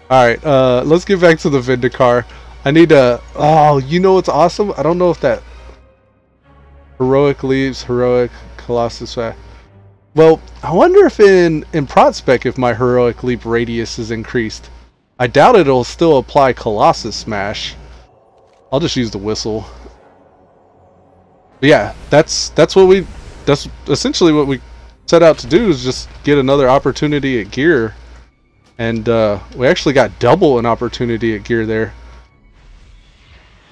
A: Alright, let's get back to the Vindicar. I need to... Oh, you know what's awesome? I don't know if that... Heroic leaves, heroic, Colossus... Well, I wonder if in Prospect if my heroic leap radius is increased. I doubt it'll still apply Colossus Smash. I'll just use the whistle. But yeah, that's essentially what we set out to do, is just get another opportunity at gear. And we actually got double an opportunity at gear there.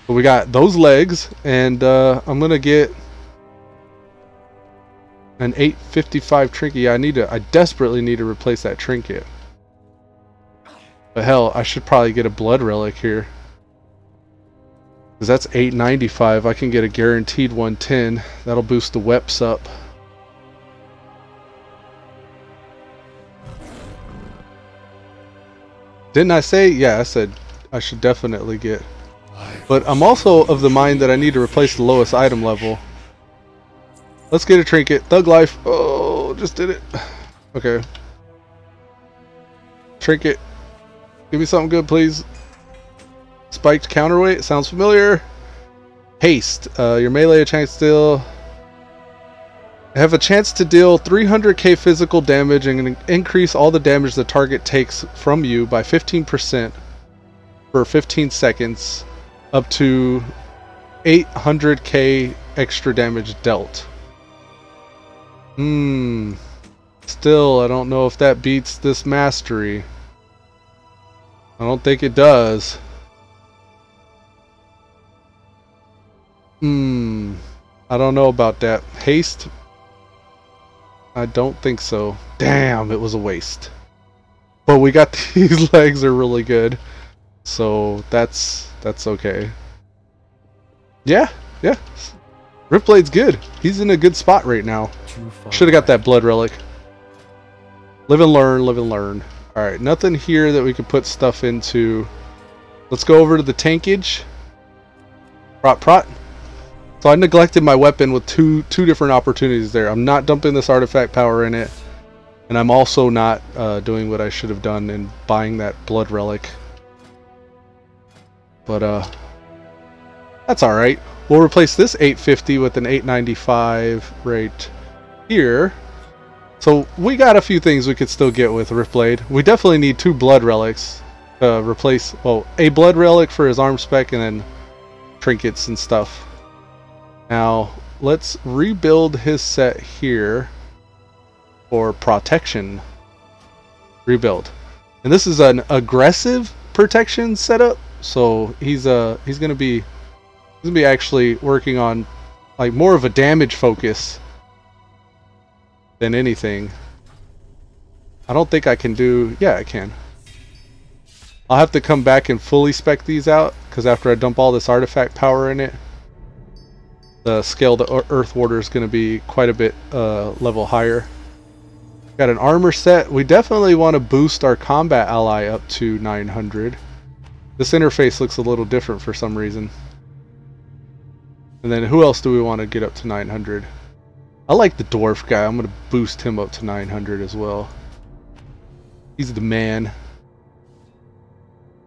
A: But we got those legs, and I'm gonna get an 855 trinket. Yeah, I desperately need to replace that trinket. But hell, I should probably get a blood relic here. Because that's 895. I can get a guaranteed 110. That'll boost the weps up. Didn't I say? Yeah, I said I should definitely get. But I'm also of the mind that I need to replace the lowest item level. Let's get a trinket. Thug life. Oh, just did it. Okay. Trinket. Give me something good, please. Spiked counterweight. Sounds familiar. Haste. Your melee chance to deal. Have a chance to deal 300k physical damage and increase all the damage the target takes from you by 15% for 15 seconds, up to 800k extra damage dealt. Still, I don't know if that beats this mastery. I don't think it does. I don't know about that. Haste? I don't think so. Damn, it was a waste. But we got these legs are really good. So that's okay. Yeah. Riftblade's good. He's in a good spot right now. Should have got that blood relic. Live and learn, live and learn. Alright, nothing here that we could put stuff into. Let's go over to the tankage. Prot. So I neglected my weapon with two different opportunities there. I'm not dumping this artifact power in it. And I'm also not doing what I should have done in buying that blood relic. But that's alright. We'll replace this 850 with an 895 right here. So we got a few things we could still get with Riftblade. We definitely need 2 blood relics to replace, well, a blood relic for his arm spec and then trinkets and stuff. Now let's rebuild his set here for protection. Rebuild. And this is an aggressive protection setup, so he's gonna be actually working on like more of a damage focus than anything. I don't think I can do... Yeah, I can. I'll have to come back and fully spec these out, because after I dump all this artifact power in it, the scale to Earth Warder is going to be quite a bit level higher. Got an armor set. We definitely want to boost our combat ally up to 900. This interface looks a little different for some reason. And then who else do we want to get up to 900? I like the dwarf guy. I'm going to boost him up to 900 as well. He's the man.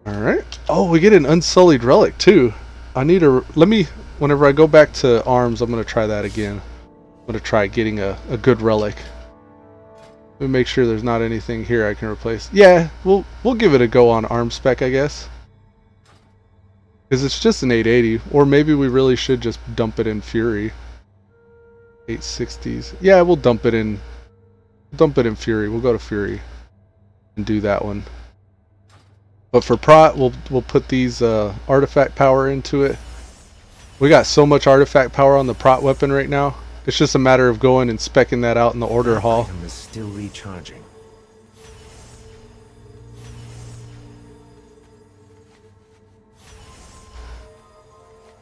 A: Alright. Oh, we get an unsullied relic too. I need a... Let me... Whenever I go back to arms, I'm going to try that again. I'm going to try getting a good relic. Let me make sure there's not anything here I can replace. Yeah, we'll give it a go on arm spec, I guess. Because it's just an 880. Or maybe we really should just dump it in Fury. 860s. Yeah, we'll dump it in Fury. We'll go to Fury and do that one. But for Prot, we'll put these artifact power into it. We got so much artifact power on the Prot weapon right now. It's just a matter of going and specking that out in the order hall.
B: Item is still recharging.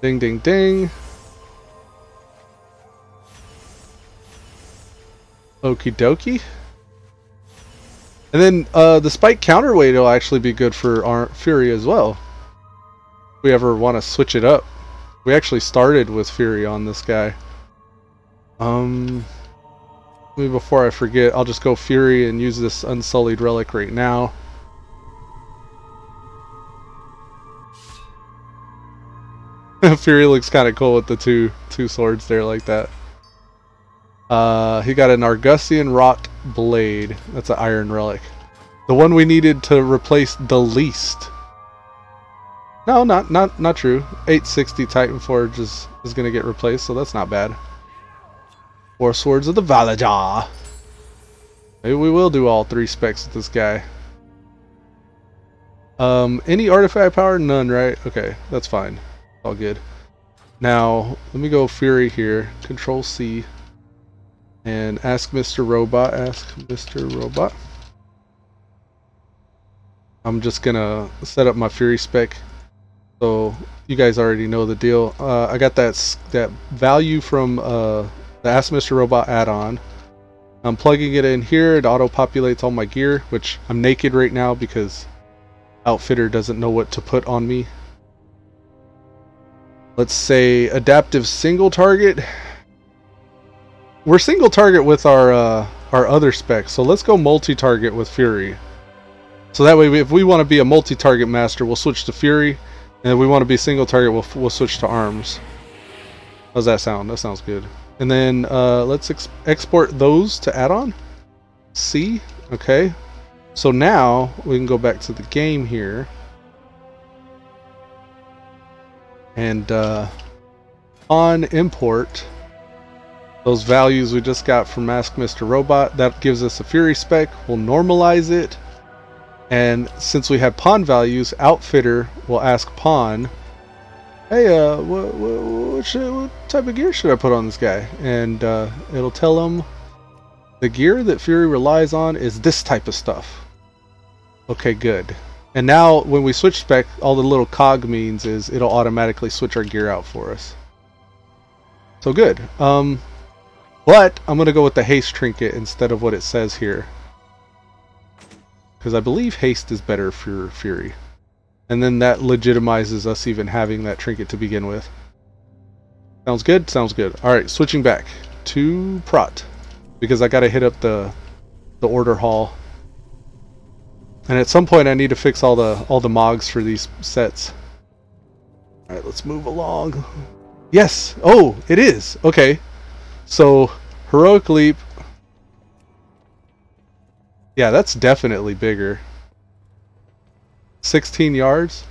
A: Ding, ding, ding. Okie dokie. And then the spike counterweight will actually be good for our Fury as well. If we ever want to switch it up. We actually started with Fury on this guy. Maybe before I forget, I'll just go Fury and use this Unsullied Relic right now. Fury looks kind of cool with the two swords there like that. He got an Argusian Wrought Blade. That's an Iron Relic. The one we needed to replace the least. No, not true. 860 Titan Forge is going to get replaced, so that's not bad. 4 Swords of the Valajar. Maybe we will do all 3 specs with this guy. Any artifact power? None, right? Okay, that's fine. All good. Now, let me go Fury here. Control C. And ask Mr. Robot. Ask Mr. Robot. I'm just gonna set up my Fury spec. So you guys already know the deal. I got that value from the Ask Mr. Robot add-on. I'm plugging it in here. It auto-populates all my gear, which I'm naked right now because Outfitter doesn't know what to put on me. Let's say adaptive single target. We're single target with our other specs, so let's go multi-target with Fury. So that way, if we want to be a multi-target master, we'll switch to Fury, and if we want to be single target, we'll switch to Arms. How's that sound? That sounds good. And then let's export those to add-on. C. Okay. So now we can go back to the game here. And on import those values we just got from Ask Mr. Robot, that gives us a Fury spec. We'll normalize it, and since we have pawn values, Outfitter will ask pawn, hey, what type of gear should I put on this guy? And it'll tell him the gear that Fury relies on is this type of stuff. Okay, good. And now when we switch spec, all the little cog means is it'll automatically switch our gear out for us. So good. But I'm going to go with the haste trinket instead of what it says here, because I believe haste is better for Fury. And then that legitimizes us even having that trinket to begin with. Sounds good? Sounds good. Alright, switching back to Prot, because I got to hit up the order hall. And at some point I need to fix all the mogs for these sets. Alright, let's move along. Yes! Oh, it is! Okay. So, Heroic Leap. Yeah, that's definitely bigger. 16 yards?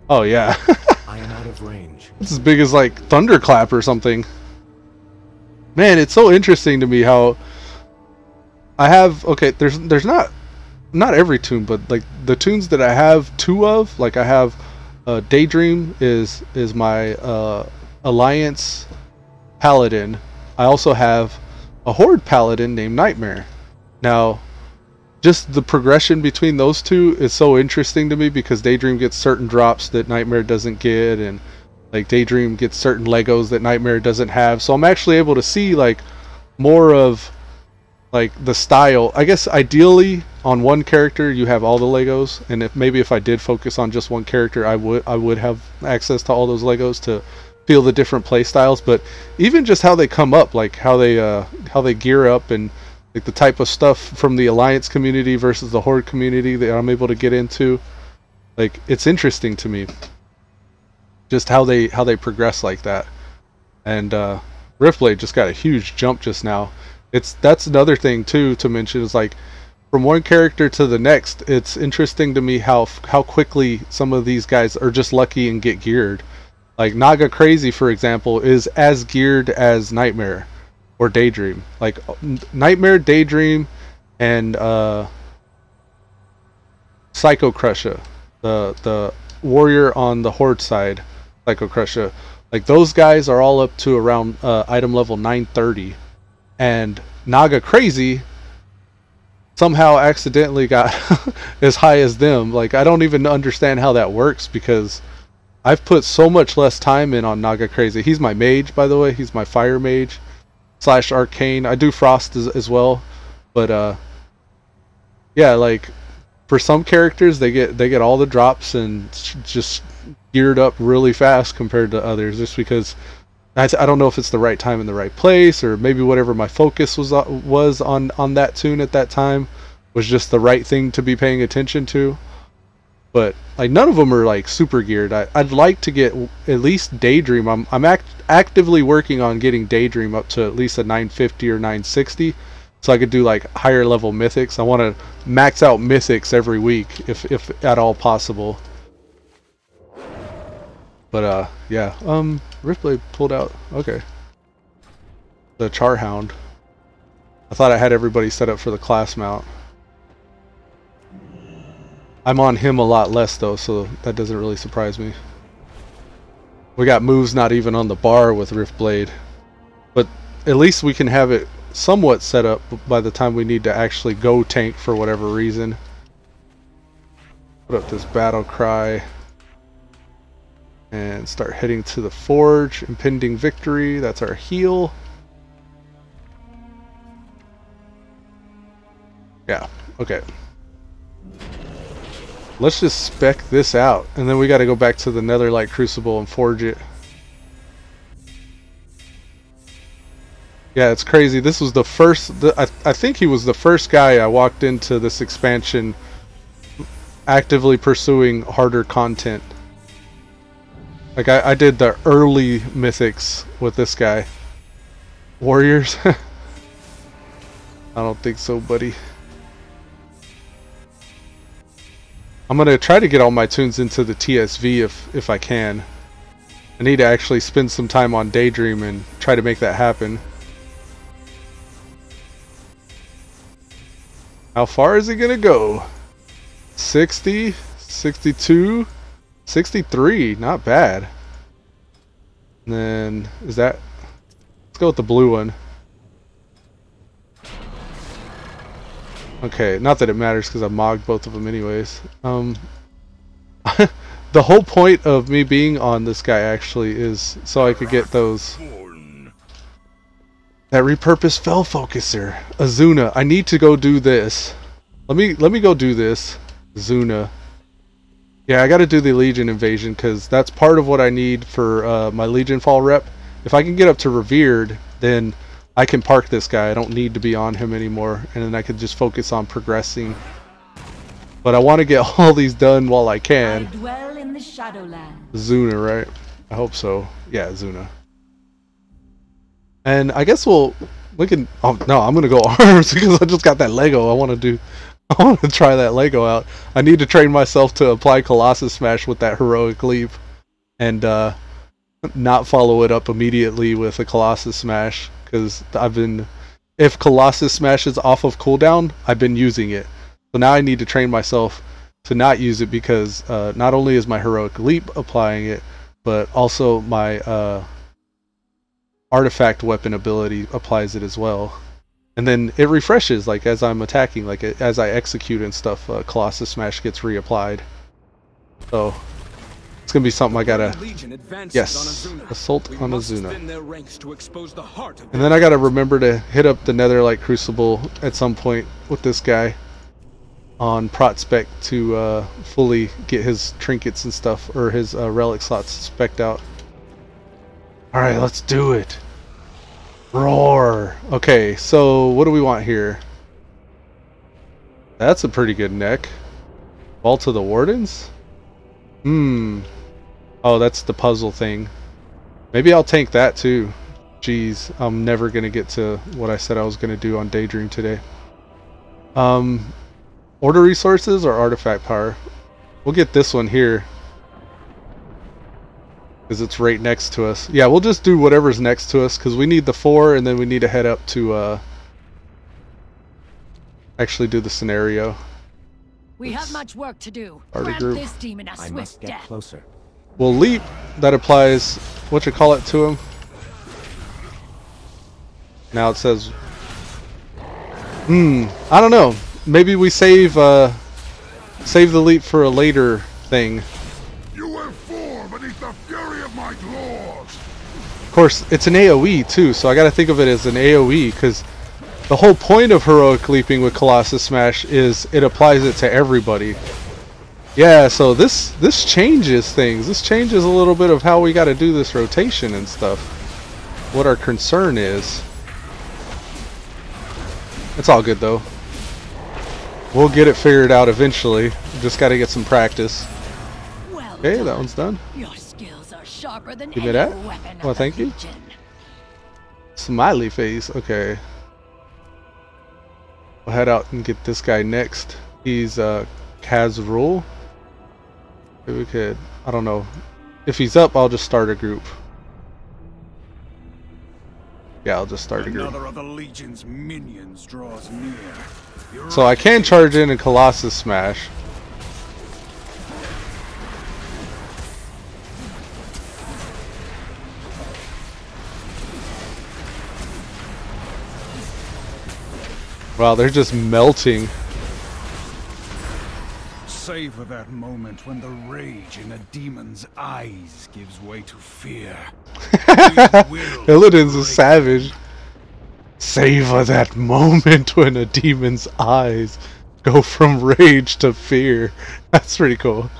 A: Oh, yeah.
B: I am out of range.
A: It's as big as, like, Thunderclap or something. Man, it's so interesting to me how I have... Okay, there's not every tune, but, like, the tunes that I have 2 of, like, I have Daydream is my Alliance Paladin. I also have a Horde Paladin named Nightmare. Now, just the progression between those two is so interesting to me, because Daydream gets certain drops that Nightmare doesn't get, and like Daydream gets certain Legos that Nightmare doesn't have. So I'm actually able to see like more of like the style. I guess ideally on one character you have all the Legos, and if I did focus on just one character, I would have access to all those Legos to feel the different play styles. But even just how they come up, like how they gear up, and like the type of stuff from the Alliance community versus the Horde community that I'm able to get into, like it's interesting to me just how they progress like that. And Riftblade just got a huge jump just now. That's another thing too to mention, is like from one character to the next, it's interesting to me how quickly some of these guys are just lucky and get geared. Like Naga Crazy, for example, is as geared as Nightmare or Daydream. Like Nightmare, Daydream, and Psycho Crusher, the warrior on the Horde side, Psycho Crusher. Like those guys are all up to around item level 930, and Naga Crazy somehow accidentally got as high as them. Like I don't even understand how that works, because I've put so much less time in on Naga Crazy. He's my mage, by the way. He's my fire mage / arcane. I do frost as well, but yeah, like for some characters they get all the drops and just geared up really fast compared to others, just because I don't know if it's the right time in the right place, or maybe whatever my focus was on that tune at that time was just the right thing to be paying attention to. But like none of them are like super geared. I'd like to get at least Daydream. I'm actively working on getting Daydream up to at least a 950 or 960, so I could do like higher level mythics. I want to max out mythics every week if at all possible. But yeah, Riftblade pulled out. Okay, the Charhound. I thought I had everybody set up for the class mount. I'm on him a lot less though, so that doesn't really surprise me. We got moves not even on the bar with Riftblade, but at least we can have it somewhat set up by the time we need to actually go tank for whatever reason. Put up this battle cry and start heading to the forge. Impending victory, that's our heal. Yeah, okay. Let's just spec this out, and then we got to go back to the Netherlight Crucible and forge it. Yeah, it's crazy. This was the first... I think he was the first guy I walked into this expansion actively pursuing harder content. Like, I did the early mythics with this guy. Warriors? I don't think so, buddy. I'm gonna try to get all my tunes into the TSV if I can. I need to actually spend some time on Daydream and try to make that happen. How far is it gonna go? 60, 62, 63, not bad. And then is that, let's go with the blue one. Okay, not that it matters because I mogged both of them anyways. The whole point of me being on this guy actually is so I could get those. That repurposed fell focuser, Azuna. I need to go do this. Let me go do this, Azuna. Yeah, I got to do the Legion invasion because that's part of what I need for my Legion fall rep. If I can get up to Revered, then I can park this guy. I don't need to be on him anymore, and then I could just focus on progressing. But I want to get all these done while I can.
F: I dwell in the Shadowlands.
A: Zuna, right? I hope so. Yeah, Zuna. And I guess we can. Oh no, I'm gonna go arms because I just got that Lego. I want to try that Lego out. I need to train myself to apply Colossus Smash with that heroic leap, and not follow it up immediately with a Colossus Smash. Because if Colossus Smash is off of cooldown, I've been using it. So now I need to train myself to not use it because not only is my heroic leap applying it, but also my artifact weapon ability applies it as well. And then it refreshes, like as I'm attacking, like as I execute and stuff, Colossus Smash gets reapplied. So it's gonna be something I gotta. Yes, assault on Azuna. And then I gotta remember to hit up the Netherlight Crucible at some point with this guy on Prot-Spec to fully get his trinkets and stuff, or his relic slots spec'd out. Alright, let's do it. Roar! Okay, so what do we want here? That's a pretty good neck. Vault of the Wardens? Oh, that's the puzzle thing. Maybe I'll tank that too. Jeez, I'm never gonna get to what I said I was gonna do on Daydream today. Order resources or artifact power? We'll get this one here, because it's right next to us. Yeah, we'll just do whatever's next to us, because we need the 4, and then we need to head up to actually do the scenario.
F: We have much work to do.
A: Party
F: Grab
A: group.
F: this demon a
B: I
F: swift
B: must get
F: death.
B: closer.
A: We'll leap. That applies whatchamacallit to him. Now it says, I don't know. Maybe we save the leap for a later thing.
C: You will fall beneath the fury of my claws.
A: Of course, it's an AoE too, so I gotta think of it as an AoE, because the whole point of heroic leaping with Colossus Smash is it applies it to everybody. Yeah, so this changes things. This changes a little bit of how we gotta do this rotation and stuff. what our concern is. It's all good though. We'll get it figured out eventually. Just got to get some practice.
F: Well
A: Okay,
F: done.
A: that one's done.
F: Your skills are sharper than
A: Give me
F: any
A: that.
F: weapon of
A: Well,
F: the
A: thank you.
F: Legion.
A: Smiley face. Okay. We'll head out and get this guy next. He's Kazrul. Maybe we could. I don't know. If he's up, I'll just start a group. Yeah, I'll just start a group.
D: Another of the Legion's minions draws near.
A: So I can charge in and Colossus Smash. Wow, they're just melting.
D: Savor that moment when the rage in a demon's eyes gives way to fear.
A: Illidan's a savage. Savor that moment when a demon's eyes go from rage to fear. That's pretty cool.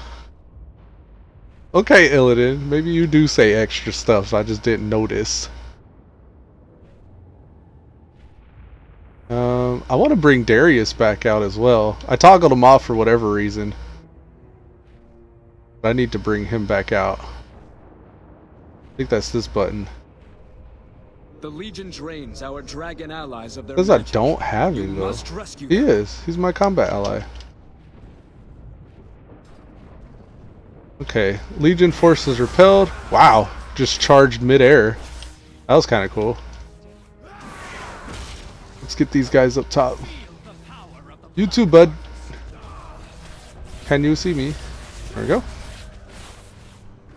A: Okay, Illidan, maybe you do say extra stuff, I just didn't notice. I want to bring Darius back out as well. I toggled him off for whatever reason. But I need to bring him back out. I think that's this button.
B: The Legion drains our dragon allies of their
A: Because I
B: magic.
A: don't have
B: You
A: him though.
B: must rescue
A: He
B: them.
A: is. He's my combat ally. Okay. Legion forces repelled. Wow. Just charged midair. That was kind of cool. Let's get these guys up top. You too, bud. Can you see me? There we go.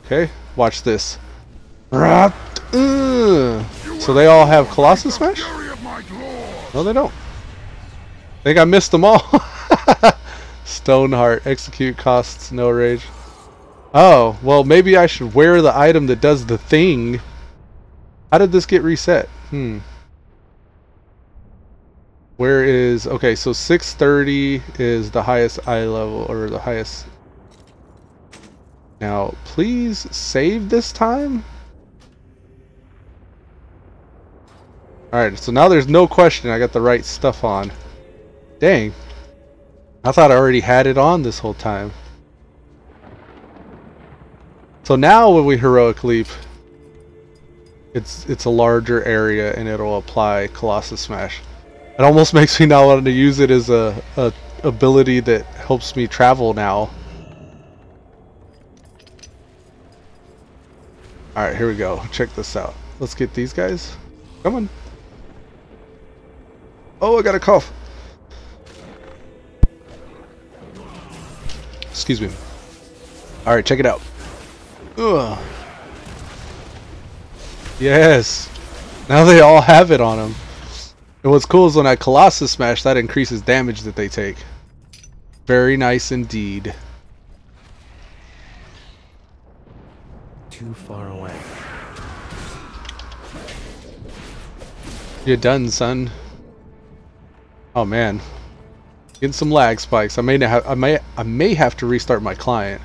A: Okay. Watch this. So they all have Colossus Smash? No, they don't. I think I missed them all. Stoneheart. Execute costs no rage. Oh, well maybe I should wear the item that does the thing. How did this get reset? Where is... Okay, so 630 is the highest eye level, or the highest... Now, please save this time? Alright, so now there's no question I got the right stuff on. Dang. I thought I already had it on this whole time. So now when we heroic leap, it's a larger area and it'll apply Colossus Smash. It almost makes me not want to use it as a ability that helps me travel now. Alright, here we go. Check this out. Let's get these guys. Come on. Oh, I got a cough. Excuse me. Alright, check it out. Ugh. Yes. Now they all have it on them. And what's cool is when I Colossus Smash, that increases damage that they take. Very nice indeed.
B: Too far away.
A: You're done, son. Oh man. Getting some lag spikes. I may have to restart my client.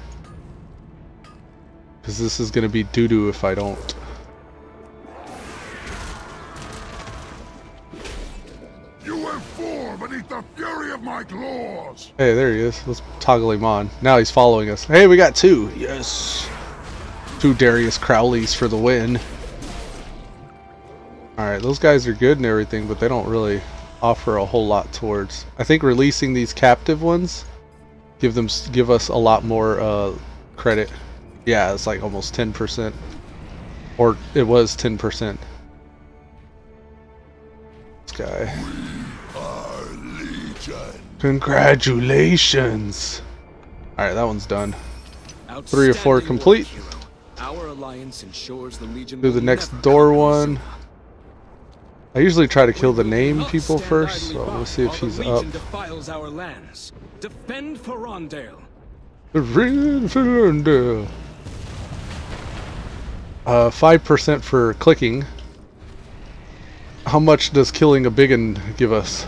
A: Because this is gonna be doo-doo if I don't.
C: You will fall beneath the fury of my claws.
A: Hey, there he is. Let's toggle him on. Now he's following us. Hey, we got two. Yes. 2 Darius Crowleys for the win. Alright, those guys are good and everything, but they don't really offer a whole lot towards. I think releasing these captive ones give us a lot more credit. Yeah, it's like almost 10%. Or it was 10%. This guy. Congratulations! Alright, that one's done. 3 or 4 complete.
B: Hero. Our alliance ensures the Legion
A: Do the
B: will
A: next
B: never
A: door
B: come
A: one.
B: closer.
A: I usually try to kill the name
B: Not
A: people
B: stand
A: first,
B: idly
A: so
B: by
A: we'll see if
B: while the
A: he's
B: Legion
A: up.
B: defiles our lands. Defend for Rondale.
A: 5% for clicking. How much does killing a biggin give us?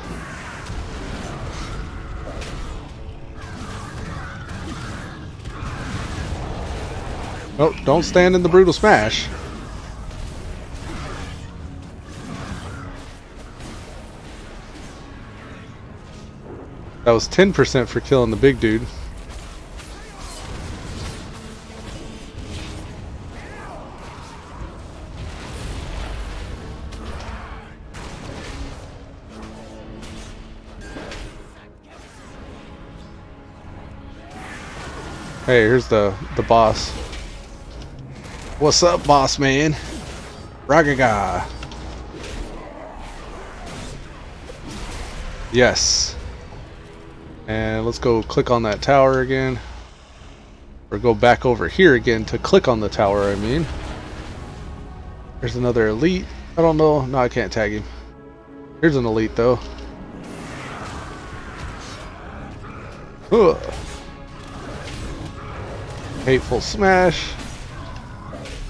A: Oh, don't stand in the brutal smash. That was 10% for killing the big dude. Hey, here's the boss. What's up, boss man? Ragaga. Yes. And let's go click on that tower again. Or go back over here again to click on the tower, I mean. There's another elite. I don't know. No, I can't tag him. Here's an elite, though. Ugh. Hateful Smash.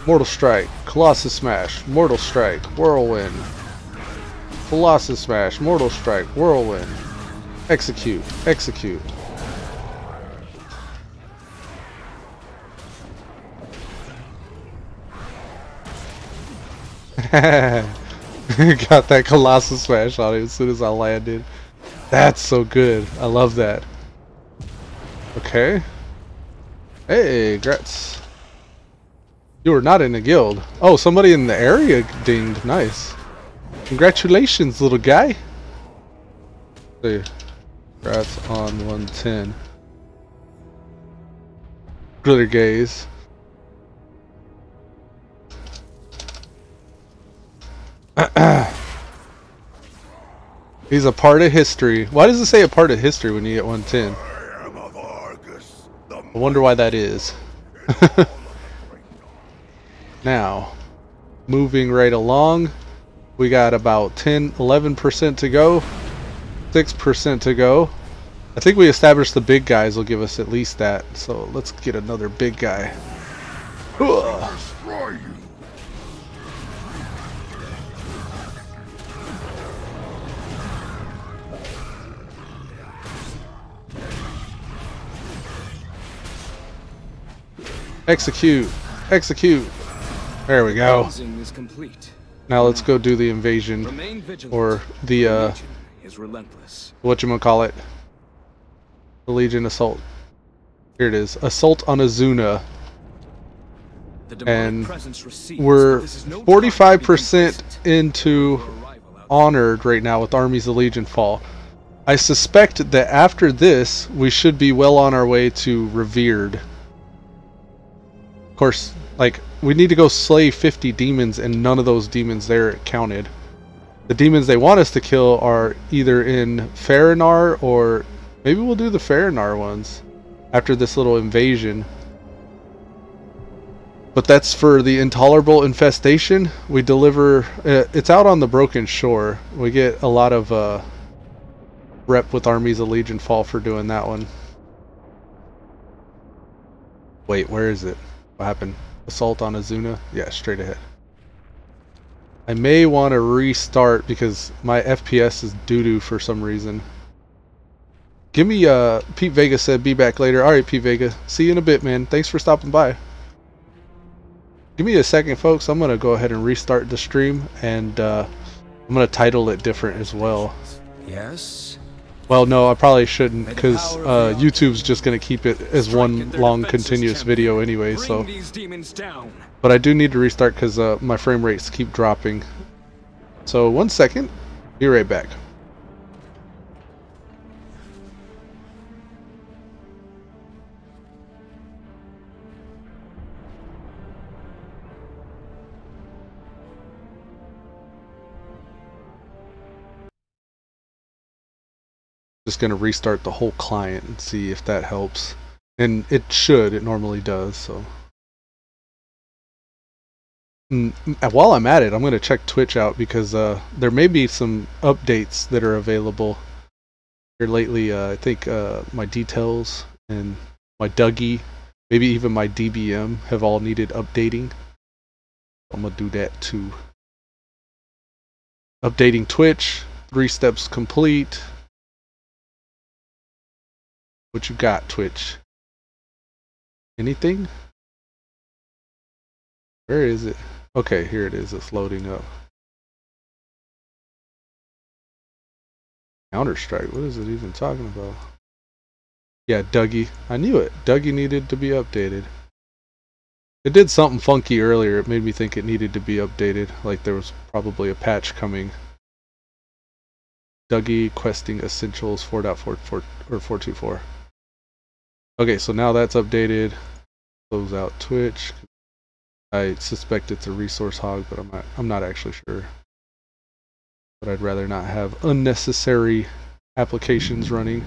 A: Mortal Strike. Colossus Smash. Mortal Strike. Whirlwind. Colossus Smash. Mortal Strike. Whirlwind. Execute. Execute. Got that Colossus Smash on it as soon as I landed. That's so good. I love that. Okay. Hey, Gretz. You were not in the guild. Oh, somebody in the area dinged. Nice. Congratulations, little guy. See. Congrats on 110. Glitter gaze. He's a part of history. Why does it say a part of history when you get 110? I wonder why that is. Now, moving right along, we got about 11% to go, 6% to go. I think we established the big guys will give us at least that, so let's get another big guy. Ugh. Execute! Execute! There we go. Now let's go do the invasion, or the whatchamacallit, the Legion Assault. Here it is, Assault on Azuna, and we're 45% into Honored right now with Armies of Legion Fall. I suspect that after this we should be well on our way to Revered. Of course, like, we need to go slay 50 demons, and none of those demons there counted. The demons they want us to kill are either in Farinar, or maybe we'll do the Farinar ones after this little invasion. But that's for the Intolerable Infestation. We deliver... it's out on the Broken Shore. We get a lot of rep with Armies of Legion Fall for doing that one. Wait, where is it? What happened? Assault on Azuna? Yeah, straight ahead. I may want to restart because my FPS is doo-doo for some reason. Give me, Pete Vega said be back later. Alright, Pete Vega. See you in a bit, man. Thanks for stopping by. Give me a second, folks. I'm going to go ahead and restart the stream, and I'm going to title it different as well.
B: Yes?
A: Well, no, I probably shouldn't, because YouTube's just going to keep it as one long continuous video anyway, so. But I do need to restart because my frame rates keep dropping. So, 1 second. Be right back. Just going to restart the whole client and see if that helps. And it should. It normally does, so. While I'm at it, I'm going to check Twitch out because there may be some updates that are available here lately. I think my details and my Dougie, maybe even my DBM have all needed updating. I'm going to do that too. Updating Twitch, 3 steps complete. What you got, Twitch? Anything? Where is it? Okay, here it is. It's loading up. Counter-Strike, what is it even talking about? Yeah, Dougie. I knew it. Dougie needed to be updated. It did something funky earlier. It made me think it needed to be updated. Like there was probably a patch coming. Dougie questing essentials 4.44 or 4.24. Okay, so now that's updated. Close out Twitch. I suspect it's a resource hog, but I'm not actually sure. But I'd rather not have unnecessary applications running.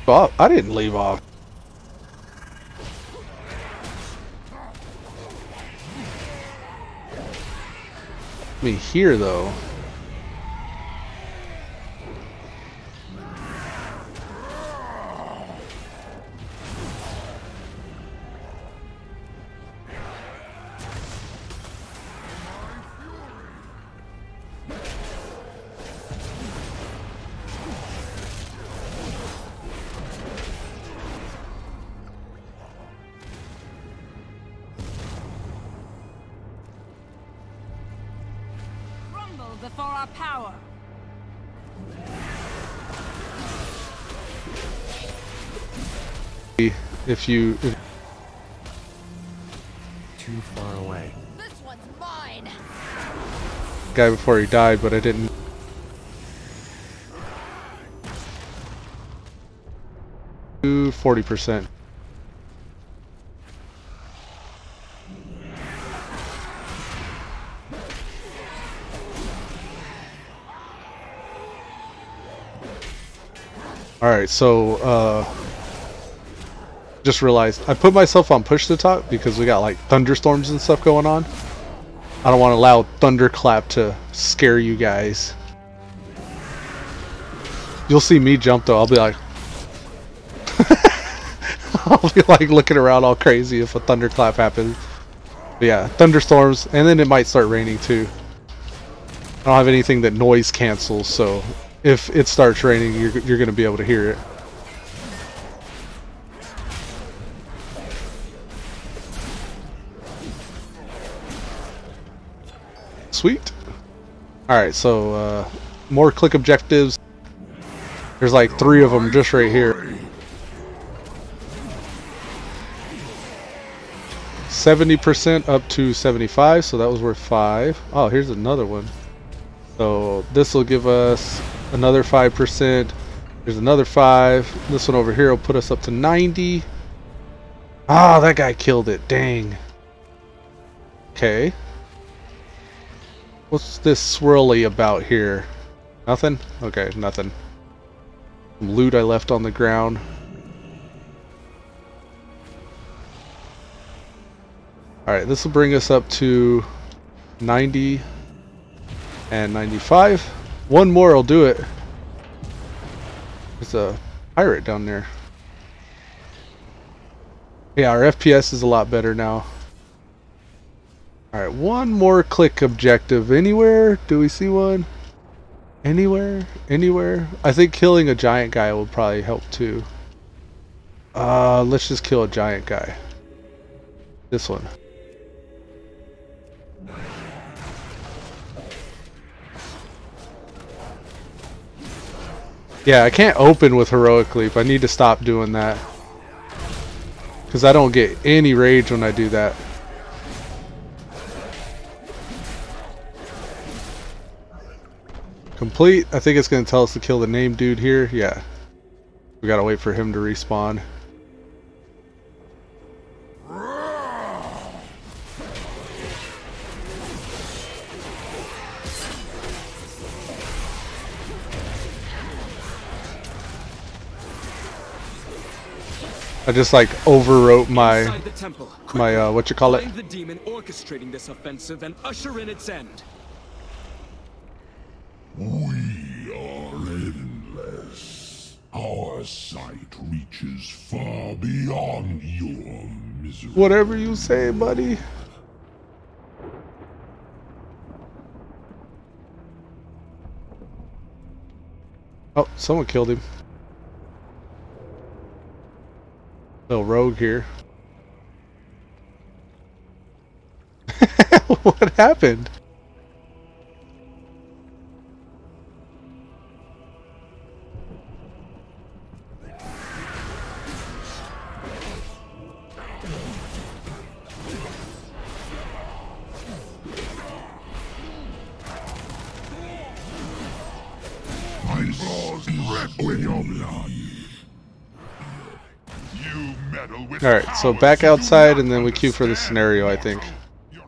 A: Oh, I didn't leave off. I mean, here though.
F: Before our power.
A: If you
G: too far away.
F: This one's mine.
A: guy before he died, but I didn't. Do 40%. Alright, so just realized I put myself on push to talk because we got like thunderstorms and stuff going on. I don't want to allow thunderclap to scare you guys. You'll see me jump though, I'll be like I'll be like looking around all crazy if a thunderclap happens. But yeah, thunderstorms, and then it might start raining too. I don't have anything that noise cancels, so if it starts raining, you're going to be able to hear it. Sweet. Alright, so more click objectives. There's like 3 of them just right here. 70% up to 75, so that was worth 5. Oh, here's another one. So this will give us another 5%. There's another 5. This one over here will put us up to 90. Ah, that guy killed it. Dang. Okay. What's this swirly about here? Nothing? Okay, nothing. Some loot I left on the ground. Alright, this will bring us up to 90 and 95. One more will do it. There's a pirate down there. Yeah, our FPS is a lot better now. Alright, one more click objective. Anywhere? Do we see one? Anywhere? Anywhere? I think killing a giant guy will probably help too. Let's just kill a giant guy. This one. Yeah, I can't open with Heroic Leap. I need to stop doing that. Because I don't get any rage when I do that. Complete. I think it's going to tell us to kill the named dude here. Yeah. We got to wait for him to respawn. I just like overwrote my
B: Inside the temple. Quickly,
A: what you call it?
B: find the demon orchestrating this offensive and usher in its end.
H: We are endless. Our sight reaches far beyond your misery.
A: Whatever you say, buddy. Oh, someone killed him. Little rogue here. What happened?
H: My balls drip with your blood.
C: You meddle with
A: Alright, so
C: powers
A: back
C: you do
A: outside
C: not
A: and then we queue for the
C: understand.
A: scenario, I think.
C: You're a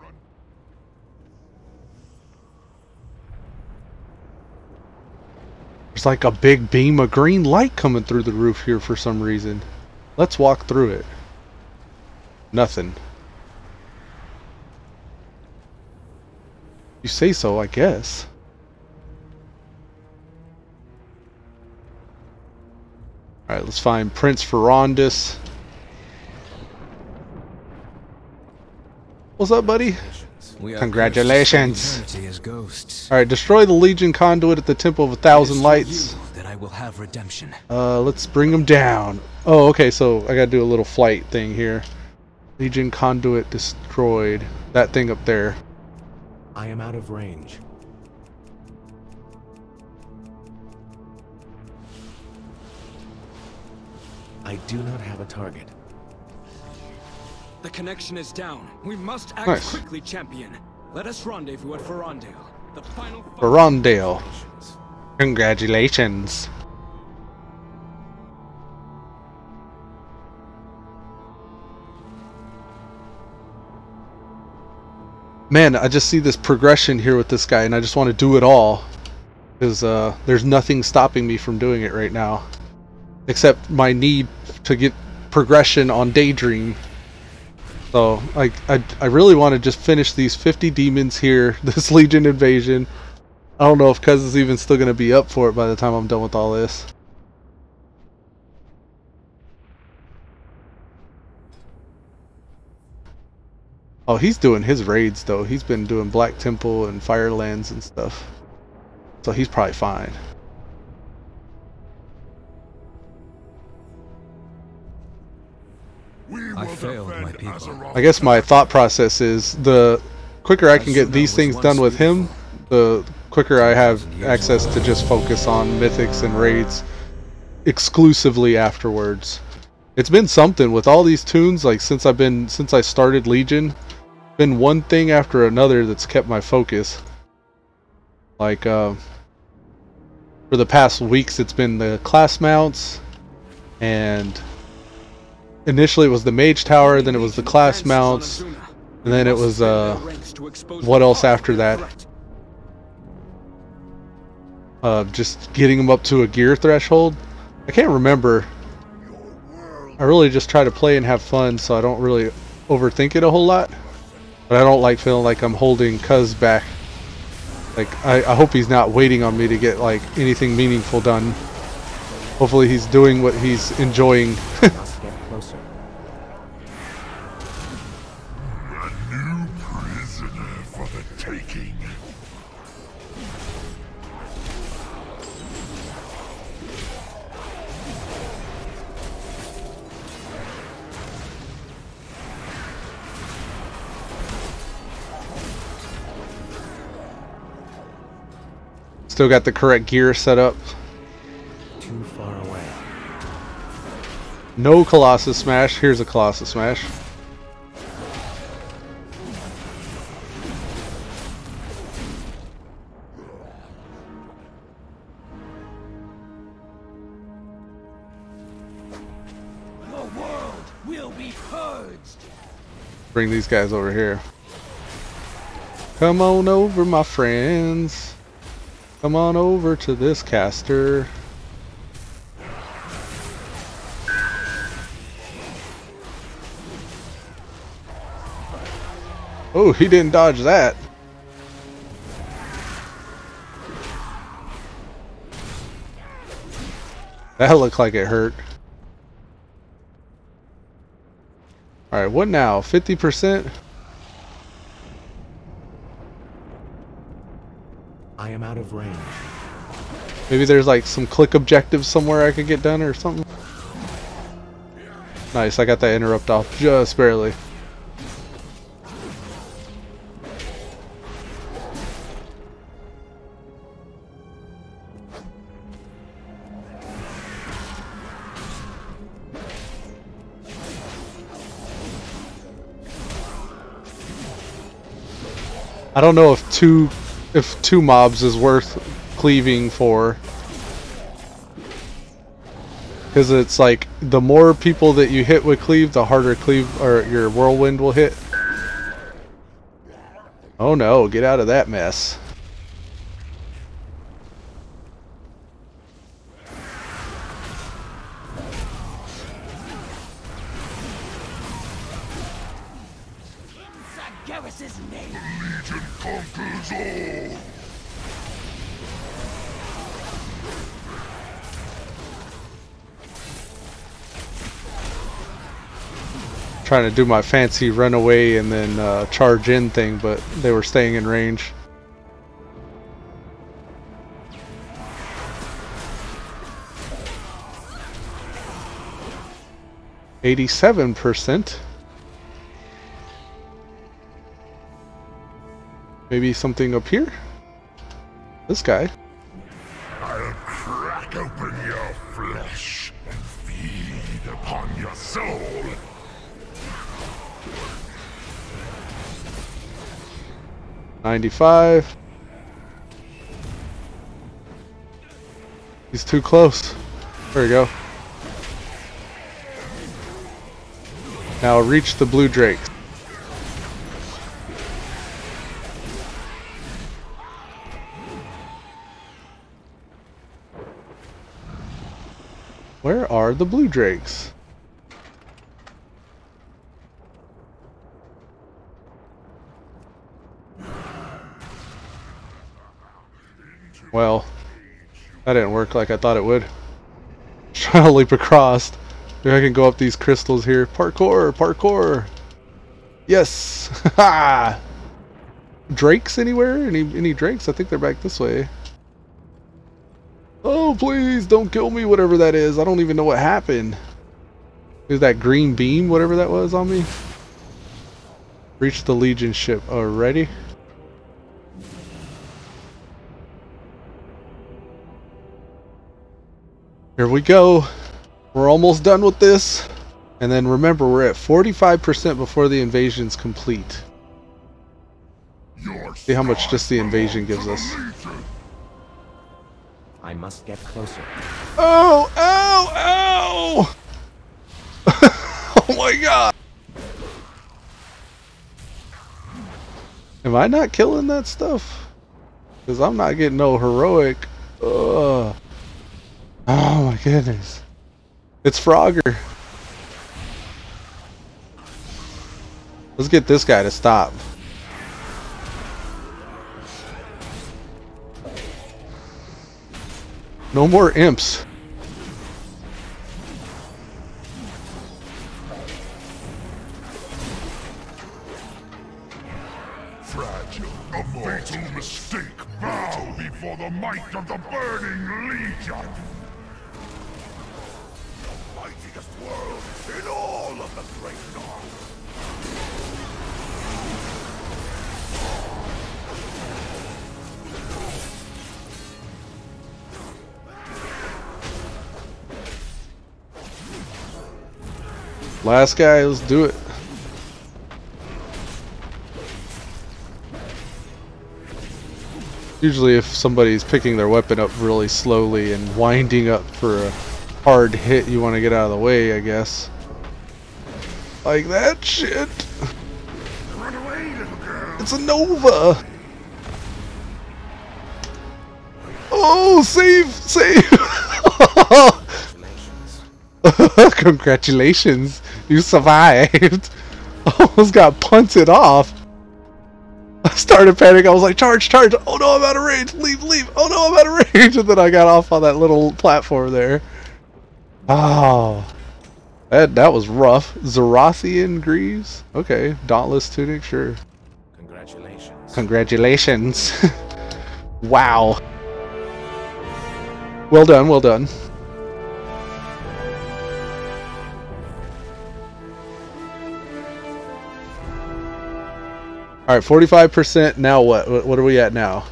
A: There's like a big beam of green light coming through the roof here for some reason. Let's walk through it. Nothing. You say so, I guess. Alright, let's find Prince Ferondis. What's up, buddy?
G: We are
A: Congratulations.
G: cursed to eternity as ghosts.
A: Alright, destroy the Legion conduit at the Temple of a Thousand Lights.
G: That I will have redemption.
A: Let's bring them down. Oh, okay, so I gotta do a little flight thing here. Legion conduit destroyed. That thing up there.
G: I am out of range. I do not have a target.
B: The connection is down. We must act
A: Nice.
B: quickly, champion. Let us rendezvous at Ferondale. The final fight.
A: Ferondale. Congratulations. Man, I just see this progression here with this guy and I just want to do it all. Because there's nothing stopping me from doing it right now. Except my need to get progression on Daydream. So, like, I really want to just finish these 50 demons here, this Legion invasion. I don't know if Cuz is even still going to be up for it by the time I'm done with all this. Oh, he's doing his raids though. He's been doing Black Temple and Firelands and stuff. So he's probably fine.
C: We
G: I
C: will
G: failed
C: defend
G: my people.
C: Azeroth.
A: I guess my thought process is the quicker I can get these things done with him, the quicker I have access to just focus on mythics and raids exclusively afterwards. It's been something with all these tunes, like since I started Legion, been one thing after another that's kept my focus. Like for the past weeks it's been the class mounts, and initially it was the mage tower, then it was the class mounts, and then it was what else after that? Just getting them up to a gear threshold. I can't remember. I really just try to play and have fun, so I don't really overthink it a whole lot. But I don't like feeling like I'm holding Cuz back. Like, I hope he's not waiting on me to get like anything meaningful done. Hopefully he's doing what he's enjoying.
G: Must get closer.
H: A new prisoner for the taking.
A: Still got the correct gear set up.
G: Too far away.
A: No Colossus Smash. Here's a Colossus Smash.
D: The world will be purged.
A: Bring these guys over here. Come on over, my friends. Come on over to this caster. Oh, he didn't dodge that. That looked like it hurt. Alright, what now? 50%?
G: I am out of range.
A: Maybe there's like some click objectives somewhere I could get done or something. Nice, I got that interrupt off just barely. I don't know if two mobs is worth cleaving for, because it's like the more people that you hit with cleave, the harder cleave or your whirlwind will hit. Oh no, get out of that mess.
H: Legion conquers all.
A: Trying to do my fancy run away and then charge in thing, but they were staying in range. %. Maybe something up here? This guy.
H: I'll crack open your flesh and feed upon your soul.
A: $95. He's too close. There we go. Now reach the blue drakes. Where are the blue drakes? Well, that didn't work like I thought it would. Just trying to leap across. Maybe I can go up these crystals here. Parkour! Parkour! Yes! Ha! Drakes anywhere? Any drakes? I think they're back this way. Oh, please don't kill me, whatever that is. I don't even know what happened. Is that green beam, whatever that was on me? Reach the Legion ship already. Here we go. We're almost done with this. And then remember, we're at 45% before the invasion's complete. See how much just the invasion gives us.
G: I must get closer.
A: Oh! Ow! Ow! Oh my god! Am I not killing that stuff? Because I'm not getting no heroic. Ugh. Oh my goodness. It's Frogger. Let's get this guy to stop. No more imps.
H: Fragile, a fatal mistake. Bow before the might of the Burning Legion. The mightiest world in all of the Great North.
A: Last guy, let's do it. Usually if somebody's picking their weapon up really slowly and winding up for a hard hit, you want to get out of the way, I guess. Like that shit.
H: Run away, little girl.
A: It's a Nova. Oh, save, save. Congratulations, you survived. Almost got punted off. I started panicking. I was like, charge, charge. Oh no, I'm out of range. Leave, leave. Oh no, I'm out of range. And then I got off on that little platform there. Oh. That was rough. Zerathian Greaves? Okay. Dauntless Tunic, sure.
G: Congratulations.
A: Congratulations. Wow. Well done, well done. Alright, 45%. Now what? What are we at now?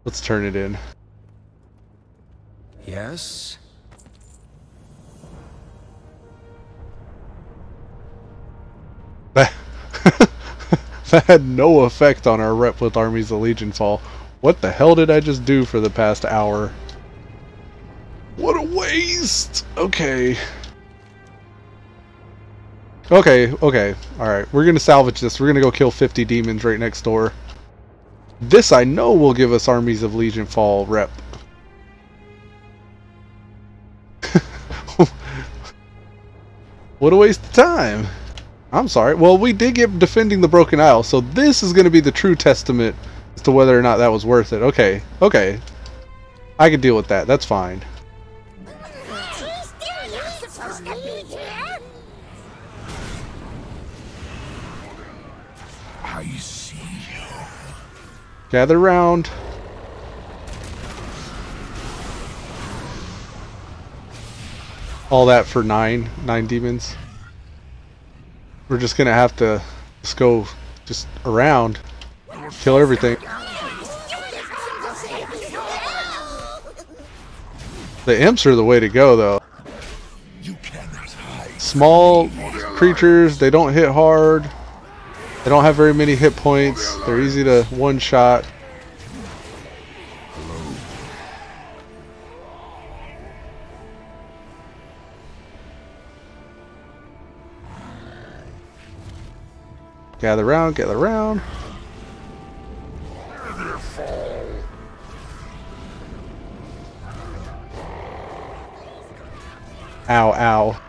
A: Let's turn it in.
B: Yes?
A: That had no effect on our rep with Armies of Legion Fall. What the hell did I just do for the past hour? What a waste! Okay. Okay, okay. Alright, we're gonna salvage this. We're gonna go kill 50 demons right next door. This I know will give us Armies of Legion Fall rep. What a waste of time. I'm sorry. Well, we did get defending the Broken Isle, so this is going to be the true testament as to whether or not that was worth it. Okay, okay. I can deal with that. That's fine.
E: Supposed to be here?
H: I see you.
A: Gather round. All that for nine demons. We're just gonna have to just go just around, kill everything. The imps are the way to go, though.
H: You cannot hide.
A: Small creatures, they don't hit hard. They don't have very many hit points. They're easy to one-shot. Gather round, gather round. Ow, ow.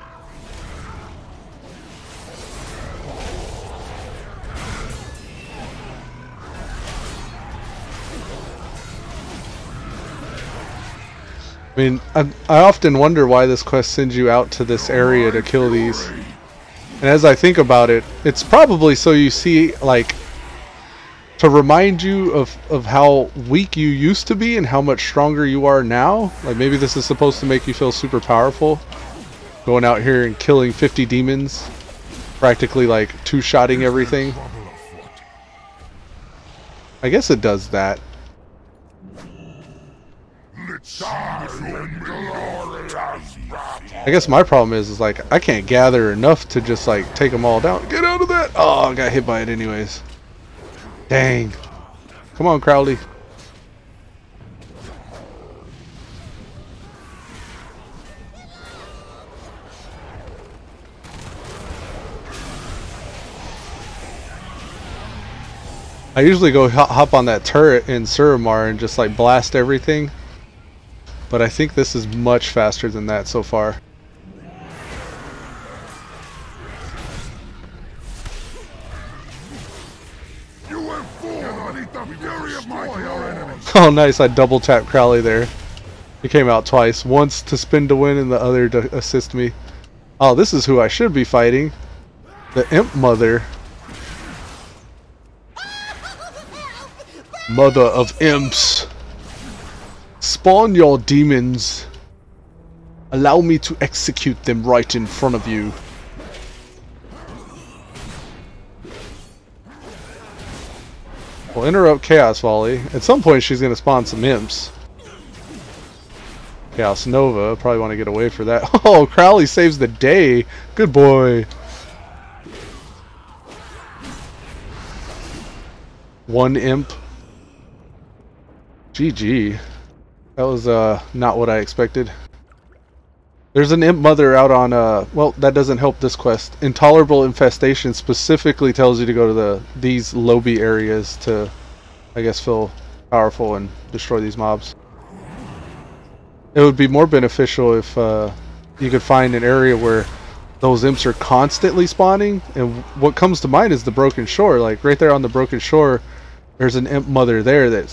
A: I mean, I often wonder why this quest sends you out to this area to kill these. And as I think about it, it's probably so you see, like, to remind you of how weak you used to be and how much stronger you are now. Like, maybe this is supposed to make you feel super powerful. Going out here and killing 50 demons. Practically, like, two-shotting everything. I guess it does that. I guess my problem is like I can't gather enough to just like take them all down. Get out of that! Oh, I got hit by it anyways. Dang. Come on, Crowley. I usually go hop on that turret in Suramar and just like blast everything. But I think this is much faster than that so far.
H: You went full beneath the fury of my enemy.
A: Oh, nice. I double tapped Crowley there. He came out twice. Once to spin to win and the other to assist me. Oh, this is who I should be fighting. The Imp Mother. Mother of Imps. Spawn your demons. Allow me to execute them right in front of you. We'll interrupt Chaos Volley. At some point she's going to spawn some imps. Chaos Nova. Probably want to get away for that. Oh, Crowley saves the day. Good boy. One imp. GG. That was not what I expected. There's an imp mother out on well, that doesn't help this quest. Intolerable Infestation specifically tells you to go to these lobby areas to, I guess, feel powerful and destroy these mobs. It would be more beneficial if you could find an area where those imps are constantly spawning. And what comes to mind is the Broken Shore. Like right there on the Broken Shore, there's an imp mother there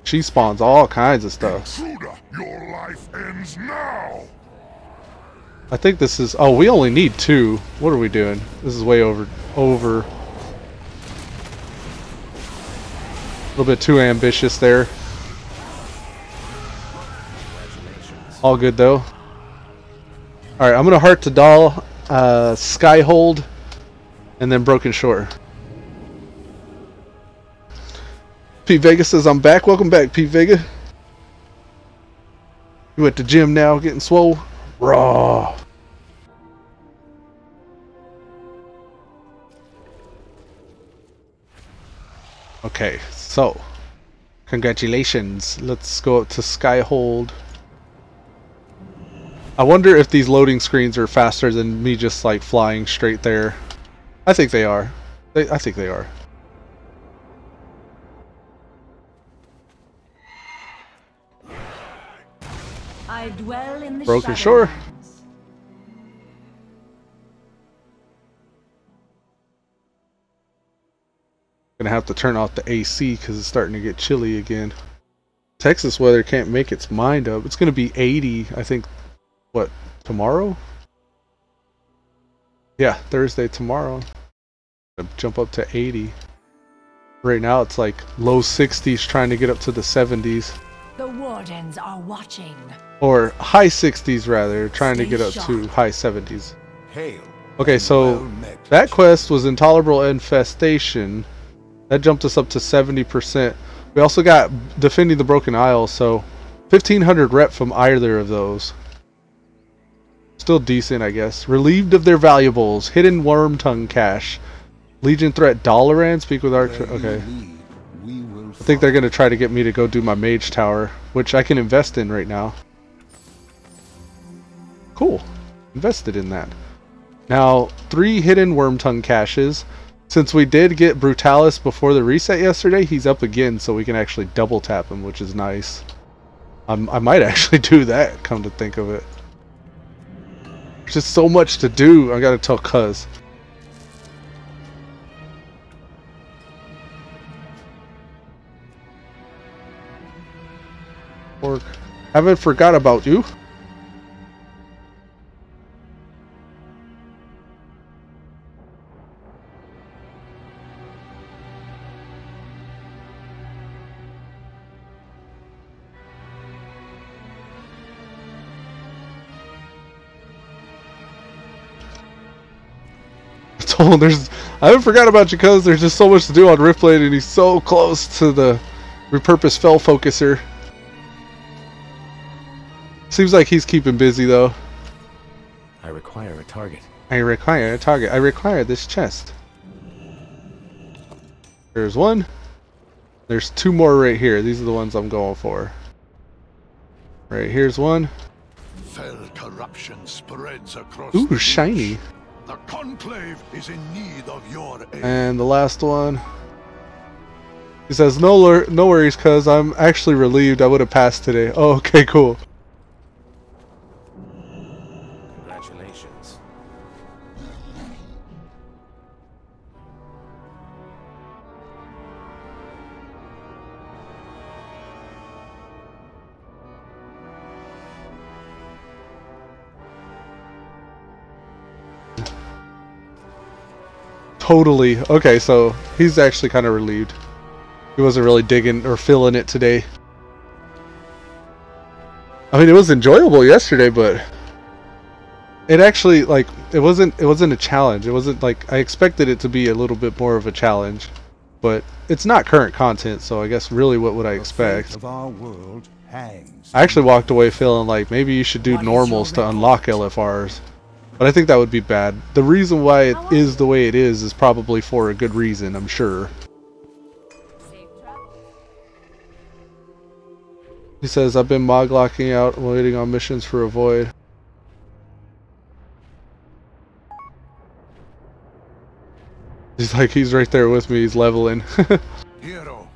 A: she spawns all kinds of stuff.
H: Intruder, your life ends now.
A: I think this is... Oh, we only need 2. What are we doing? This is way over. A little bit too ambitious there. All good though. Alright, I'm gonna Heart to Doll, Skyhold, and then Broken Shore. Pete Vega says I'm back. Welcome back, Pete Vega. You at the gym now, getting swole? Raw. Okay, so congratulations. Let's go up to Skyhold. I wonder if these loading screens are faster than me just like flying straight there. I think they are. I think they are.
F: I dwell in the
A: Broken Shore.
F: Shadowlands.
A: Gonna have to turn off the AC because it's starting to get chilly again. Texas weather can't make its mind up. It's gonna be 80, I think. What, tomorrow? Yeah, Thursday tomorrow. Gonna jump up to 80. Right now it's like low 60s trying to get up to the 70s.
F: The wardens are watching.
A: Or high 60s rather, trying to get up to high 70s.
C: Hail.
A: Okay, so
C: Well met.
A: that quest was Intolerable Infestation. That jumped us up to 70%. We also got Defending the Broken Isle, so 1500 rep from either of those. Still decent, I guess. Relieved of their valuables. Hidden Worm Tongue Cache. Legion Threat Dalaran. Speak with Archer. Okay. I think they're going to try to get me to go do my Mage Tower, which I can invest in right now. Cool. Invested in that. Now, 3 Hidden Worm Tongue Caches. Since we did get Brutalis before the reset yesterday, he's up again, so we can actually double tap him, which is nice. I might actually do that, come to think of it. There's just so much to do. I gotta tell Cuz. Orc. Haven't forgot about you. I haven't forgot about you, cuz there's just so much to do on Riftblade, and he's so close to the repurposed fell focuser. Seems like he's keeping busy though.
G: I require a target.
A: I require a target. I require this chest. There's one. There's 2 more right here. These are the ones I'm going for. Right here's one.
H: Fell corruption spreads across
A: Ooh,
H: the
A: shiny.
H: beach. The Conclave is in need of your aid.
A: And the last one. He says, no worries, cuz I'm actually relieved. I would have passed today. Oh, okay, cool.
G: Congratulations.
A: Totally. Okay, so he's actually kind of relieved. He wasn't really digging or feeling it today. I mean, it was enjoyable yesterday, but it actually, like, it wasn't a challenge. It wasn't like I expected it to be a little bit more of a challenge, but it's not current content, so I guess really what would I expect?
D: Of our world hangs.
A: I actually walked away feeling like maybe you should do normals to unlock LFRs. But I think that would be bad. The reason why it is the way it is probably for a good reason, I'm sure. He says, I've been moglocking out, waiting on missions for a void. He's like, he's right there with me, he's leveling.
H: Hero,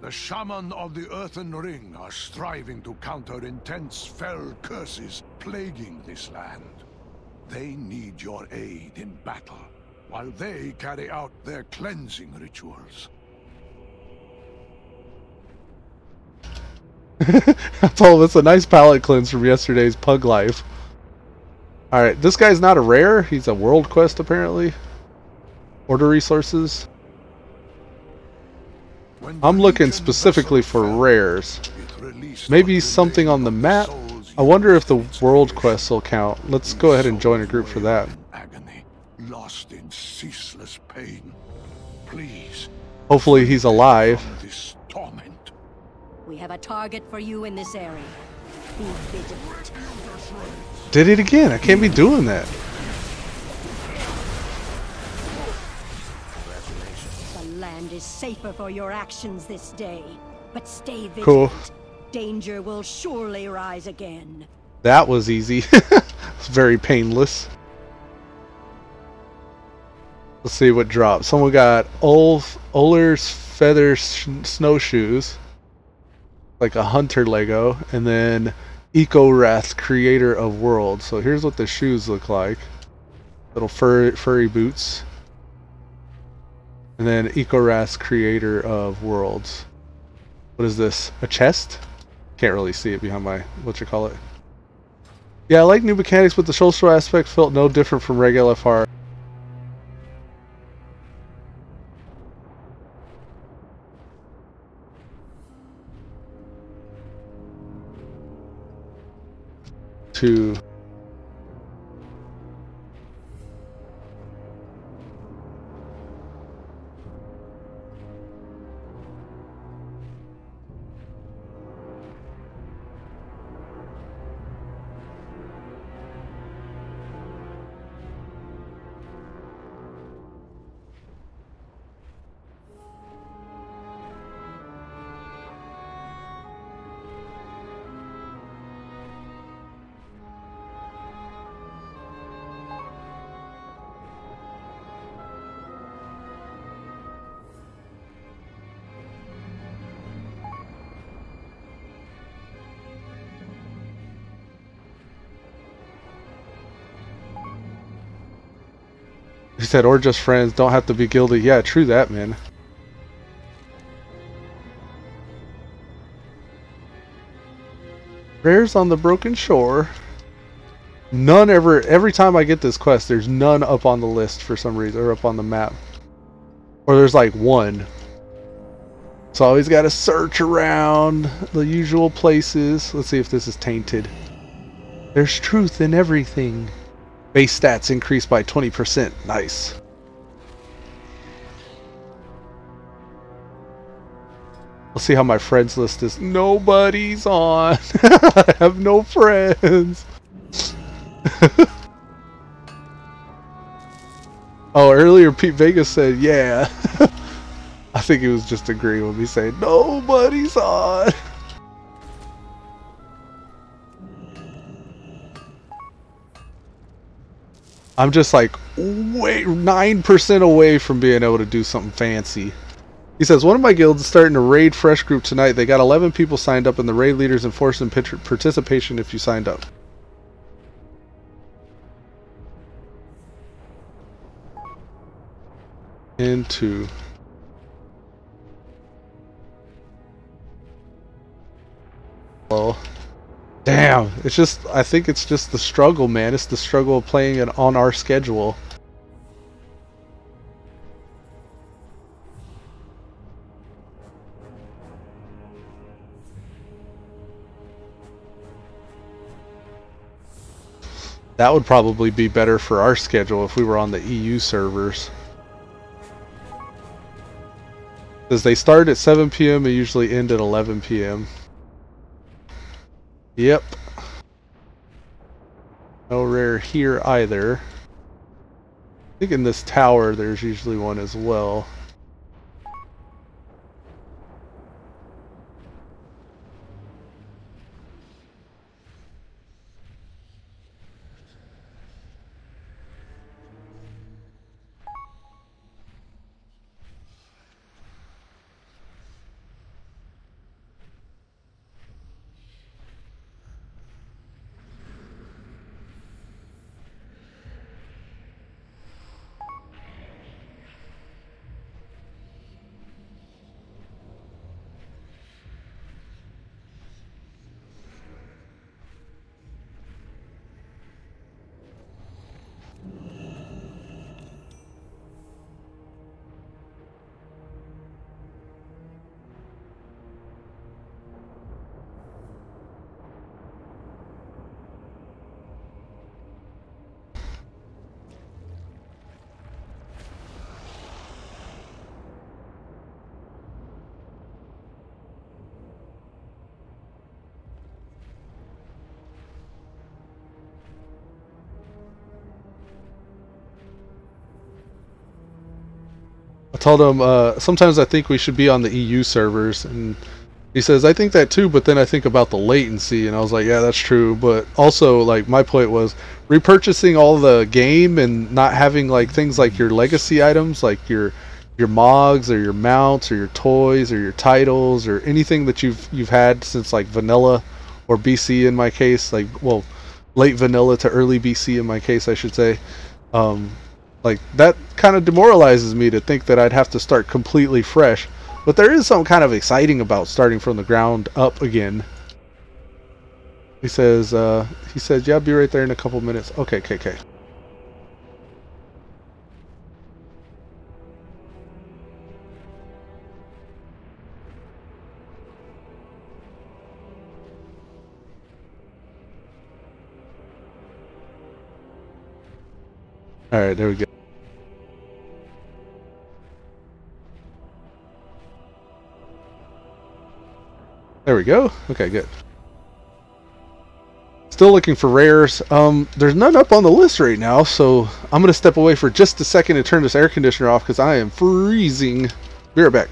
D: The shaman of the Earthen Ring are striving to counter intense fell curses plaguing this land. They need your aid in battle, while they carry out their cleansing rituals.
A: I told him it's a nice palate cleanse from yesterday's pug life. Alright, this guy's not a rare. He's a world quest, apparently. Order resources. I'm looking specifically for rares. Maybe something on the map. I wonder if the world quests will count. Let's go ahead and join a group for that.
D: Lost in ceaseless pain. Please.
A: Hopefully he's alive.
D: This torment.
F: We have a target for you in this area. Be vigilant.
A: Did it again. I can't be doing that.
F: The land is safer for your actions this day, but stay vigilant.
A: Cool.
F: Danger will surely rise again.
A: That was easy. It's very painless. Let's see what drops. Someone got Oler's feather snowshoes, like a hunter Lego, and then Eco-Wrath, creator of worlds. So here's what the shoes look like. Little furry boots. And then Eco-Wrath, creator of worlds. What is this? A chest? Can't really see it behind my, whatchamacallit. Yeah, I like new mechanics, but the social aspect felt no different from regular FR. To he said, or just friends, don't have to be guilty. Yeah, true that, man. Rares on the Broken Shore. None ever, every time I get this quest, there's none up on the list for some reason, or up on the map. Or there's like one. So I always gotta search around the usual places. Let's see if this is tainted. There's truth in everything. Base stats increased by 20%. Nice. Let's see how my friends list is. Nobody's on. I have no friends. Oh, earlier Pete Vegas said, yeah. I think he was just agreeing with me saying, nobody's on. I'm just like way 9% away from being able to do something fancy. He says, one of my guilds is starting a raid fresh group tonight. They got 11 people signed up and the raid leaders enforcing participation if you signed up. Into oh damn, it's just, I think it's just the struggle, man. It's the struggle of playing it on our schedule. That would probably be better for our schedule if we were on the EU servers. Because they start at 7 PM and usually end at 11 PM. Yep. No rare here either. I think in this tower there's usually one as well. I told him sometimes I think we should be on the EU servers, and he says I think that too, but then I think about the latency, and I was like, yeah, that's true. But also, like, my point was repurchasing all the game and not having like things like your legacy items, like your mogs or your mounts or your toys or your titles or anything that you've had since like vanilla or BC in my case, like, well, late vanilla to early BC in my case, I should say. Like, that kind of demoralizes me to think that I'd have to start completely fresh. But there is something kind of exciting about starting from the ground up again. He says, yeah, I'll be right there in a couple minutes. Okay. Alright, there we go. There we go. Okay, good. Still looking for rares. There's none up on the list right now, so I'm going to step away for just a second to turn this air conditioner off because I am freezing. Be right back.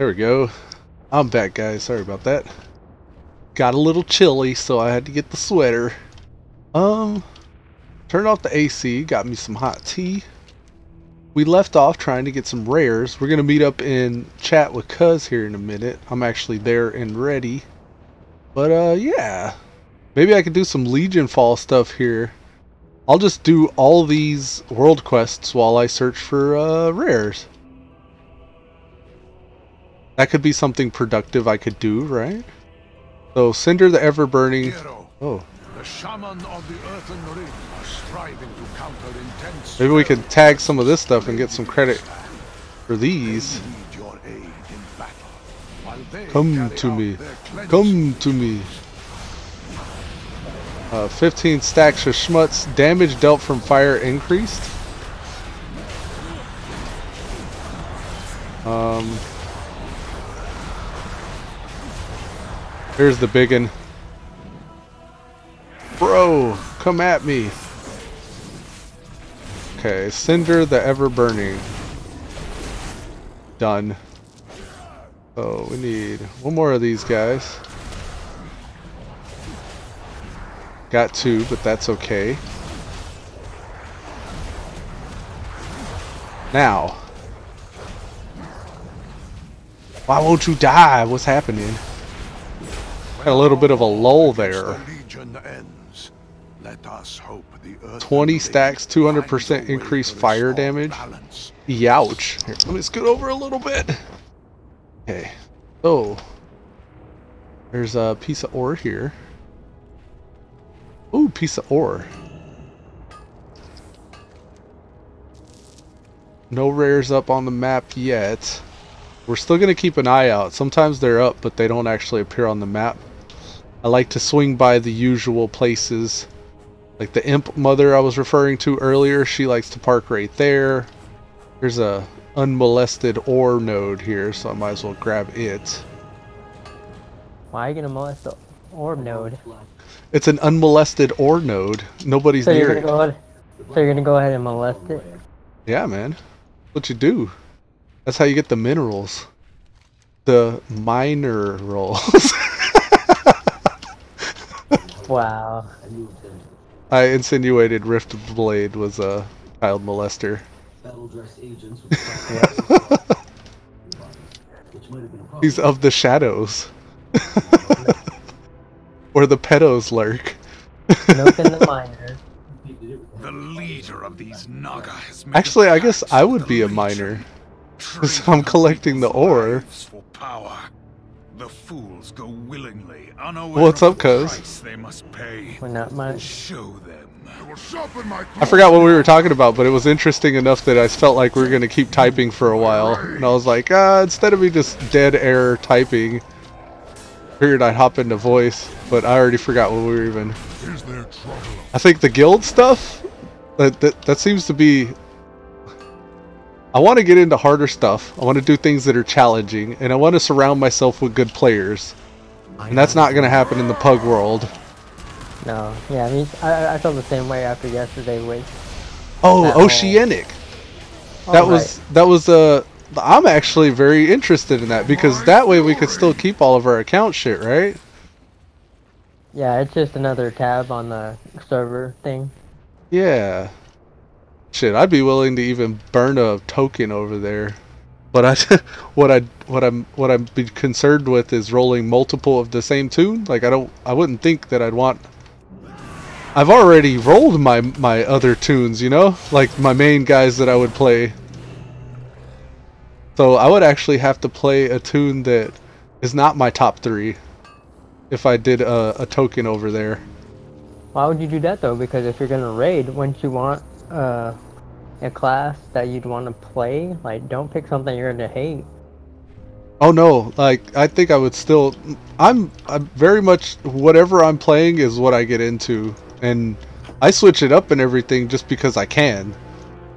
A: There we go. I'm back, guys. Sorry about that. Got a little chilly, so I had to get the sweater. Turned off the AC, got me some hot tea. We left off trying to get some rares. We're gonna meet up in chat with Cuz here in a minute. I'm actually there and ready. But yeah. Maybe I could do some Legion Fall stuff here. I'll just do all these world quests while I search for rares. That could be something productive I could do, right? So, Cinder the Ever-Burning... Oh.
D: The shaman of the Earthen Ring are striving to counter intense...
A: Maybe we could tag some of this stuff and get some credit for these. Come to me. Come to me. 15 stacks of schmutz. Damage dealt from fire increased. Here's the biggin. Bro, come at me. Okay, Cinder the Ever-Burning. Done. Oh, we need one more of these guys. Got two, but that's okay. Now. Why won't you die? What's happening? Got a little bit of a lull there. 20 stacks, 200% increased fire damage. Youch. Here, let me scoot over a little bit. Okay. So, there's a piece of ore here. Ooh, piece of ore. No rares up on the map yet. We're still going to keep an eye out. Sometimes they're up, but they don't actually appear on the map. I like to swing by the usual places. Like the Imp Mother I was referring to earlier, she likes to park right there. There's a unmolested ore node here, so I might as well grab it.
I: Why are you going to molest the ore node?
A: It's an unmolested ore node. Nobody's near it.
I: So you're going to go ahead and molest it?
A: Yeah, man. What you do. That's how you get the minerals. The minerals.
I: Wow.
A: I insinuated Riftblade was a child molester. He's of the shadows. Where the pedos lurk.
I: Milking the miner.
C: The leader of these Naga has made
A: Actually, I guess I would be a miner. Because I'm collecting the ore.
C: For power. The fools go willingly, unaware
A: What's
C: of
A: up,
C: the
A: cuz?
C: price they must pay.
I: Well, not much.
C: Show them.
A: I forgot what we were talking about, but it was interesting enough that I felt like we were going to keep typing for a while. And I was like, instead of me just dead air typing, figured I'd hop into voice, but I already forgot what we were even... I think the guild stuff, that seems to be... I want to get into harder stuff. I want to do things that are challenging, and I want to surround myself with good players. And that's not going to happen in the pug world.
I: No, yeah, I mean, I felt the same way after yesterday with...
A: Oh, Oceanic! That was I'm actually very interested in that, because that way we could still keep all of our account shit, right?
I: Yeah, it's just another tab on the server thing.
A: Yeah. Shit, I'd be willing to even burn a token over there. But what I'm be concerned with is rolling multiple of the same tune. Like I wouldn't think that I'd want. I've already rolled my other tunes, you know, like my main guys that I would play. So I would actually have to play a tune that is not my top 3 if I did a token over there.
I: Why would you do that though? Because if you're gonna raid, wouldn't you want a class that you'd want to play? Like, don't pick something you're gonna hate.
A: Oh no, like I think I would still. I'm very much whatever I'm playing is what I get into, and I switch it up and everything just because I can.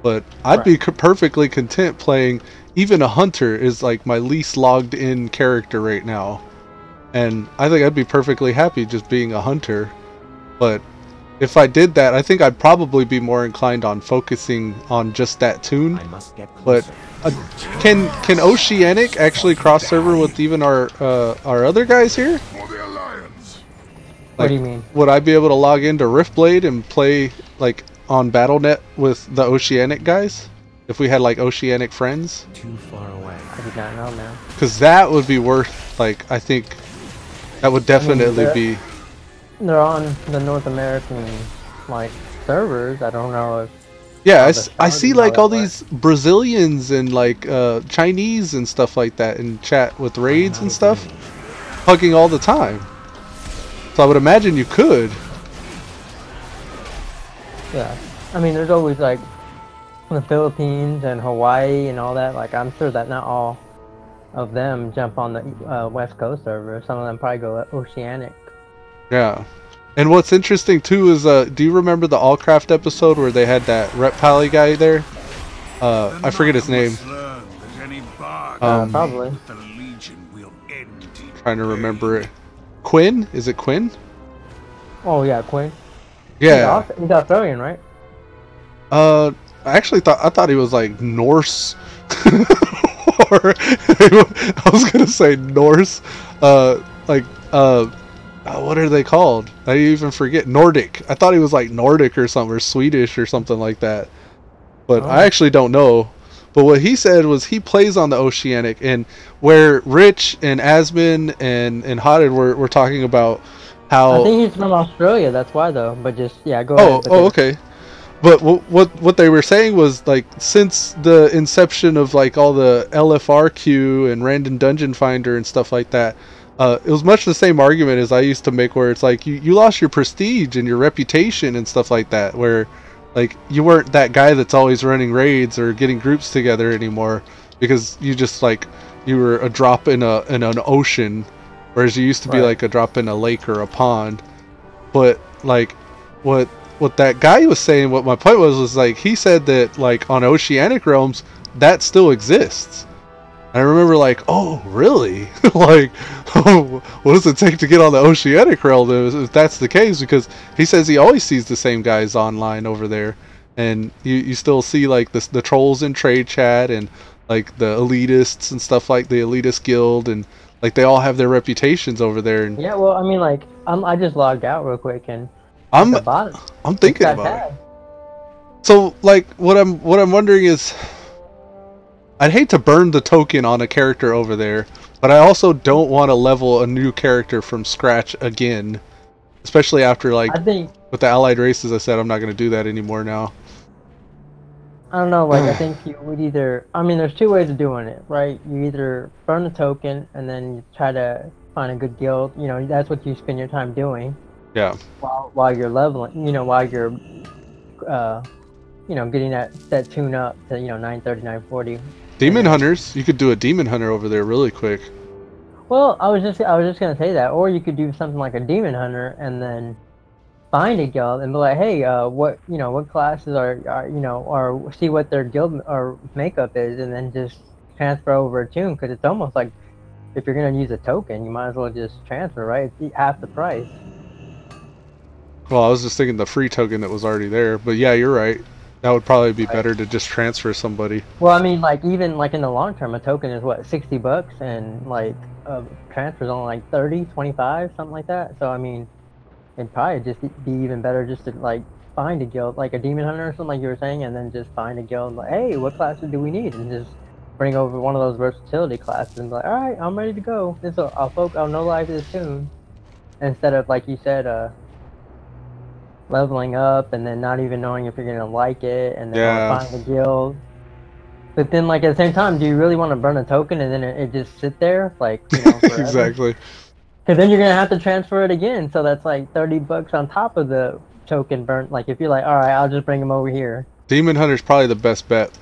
A: But I'd be perfectly content playing. Even a hunter is like my least logged in character right now, and I think I'd be perfectly happy just being a hunter. But if I did that, I think I'd probably be more inclined on focusing on just that tune.
G: I must get
A: But
G: closer.
A: can Oceanic actually cross server with even our other guys here?
H: For the Alliance.
I: What do you mean?
A: Would I be able to log into Riftblade and play like on BattleNet with the Oceanic guys if we had like Oceanic friends?
G: Too far away.
I: I did not know, man.
A: Because that would be worth, like, I think that would definitely be.
I: They're on the North American like servers. I don't know if.
A: Yeah, I see like all these Brazilians and like Chinese and stuff like that in chat with raids and stuff, hugging all the time. So I would imagine you could.
I: Yeah, I mean, there's always like the Philippines and Hawaii and all that. Like, I'm sure that not all of them jump on the West Coast server. Some of them probably go Oceanic.
A: Yeah. And what's interesting too is, do you remember the Allcraft episode where they had that Rep Pally guy there? I forget his name.
I: Probably.
A: Trying to remember it. Quinn? Is it Quinn?
I: Oh yeah, Quinn.
A: Yeah.
I: He's Australian, right?
A: I actually thought he was like Norse. Or I was gonna say Norse. What are they called? I even forget. Nordic. I thought he was like Nordic or something, or Swedish or something like that. But I actually don't know. But what he said was he plays on the Oceanic, and where Rich and Asmin and Hodded were talking about how.
I: I think he's from Australia. That's why though. But just yeah, go ahead.
A: Oh, okay. But what they were saying was, like, since the inception of like all the LFRQ and Random Dungeon Finder and stuff like that, it was much the same argument as I used to make, where it's like you lost your prestige and your reputation and stuff like that, where like you weren't that guy that's always running raids or getting groups together anymore, because you just like you were a drop in an ocean, whereas you used to be like a drop in a lake or a pond. But like what that guy was saying, what my point was like, he said that like on Oceanic realms that still exists. I remember like, oh really? Like, oh, what does it take to get on the Oceanic realm if that's the case? Because he says he always sees the same guys online over there, and you still see like the trolls in trade chat and like the elitists and stuff, like the elitist guild, and like they all have their reputations over there. And
I: yeah, well, I mean, like I just logged out real quick and
A: I'm thinking about it. So like what I'm wondering is, I'd hate to burn the token on a character over there, but I also don't want to level a new character from scratch again, especially after like with the allied races. I said I'm not going to do that anymore now.
I: I don't know, like I think you would either, I mean, there's two ways of doing it, right? You either burn the token and then you try to find a good guild. You know, that's what you spend your time doing.
A: Yeah.
I: While you're leveling, you know, while you're, you know, getting that tune up to, you know, 930, 940.
A: Demon hunters, you could do a demon hunter over there really quick.
I: Well, I was just gonna say that, or you could do something like a demon hunter and then find a guild and be like, hey, what classes are you know, or see what their guild or makeup is, and then just transfer over a tune, because it's almost like if you're gonna use a token, you might as well just transfer, right? It's half the price.
A: Well, I was just thinking the free token that was already there, but yeah, you're right. That would probably be better to just transfer somebody.
I: Well, I mean, like even like in the long term, a token is what, $60, and like transfer's only like 30, 25, something like that. So I mean, it'd probably just be even better just to like find a guild, like a demon hunter or something like you were saying, and then just find a guild like, hey, what classes do we need, and just bring over one of those versatility classes and be like, all right, I'm ready to go. I'll no life this tune, instead of like you said, leveling up and then not even knowing if you're gonna like it, and then find a guild. But then, like at the same time, do you really want to burn a token and then it just sit there, like, you know, forever?
A: Exactly.
I: Because then you're gonna have to transfer it again, so that's like $30 on top of the token burn. Like if you're like, all right, I'll just bring them over here.
A: Demon hunter's probably the best bet.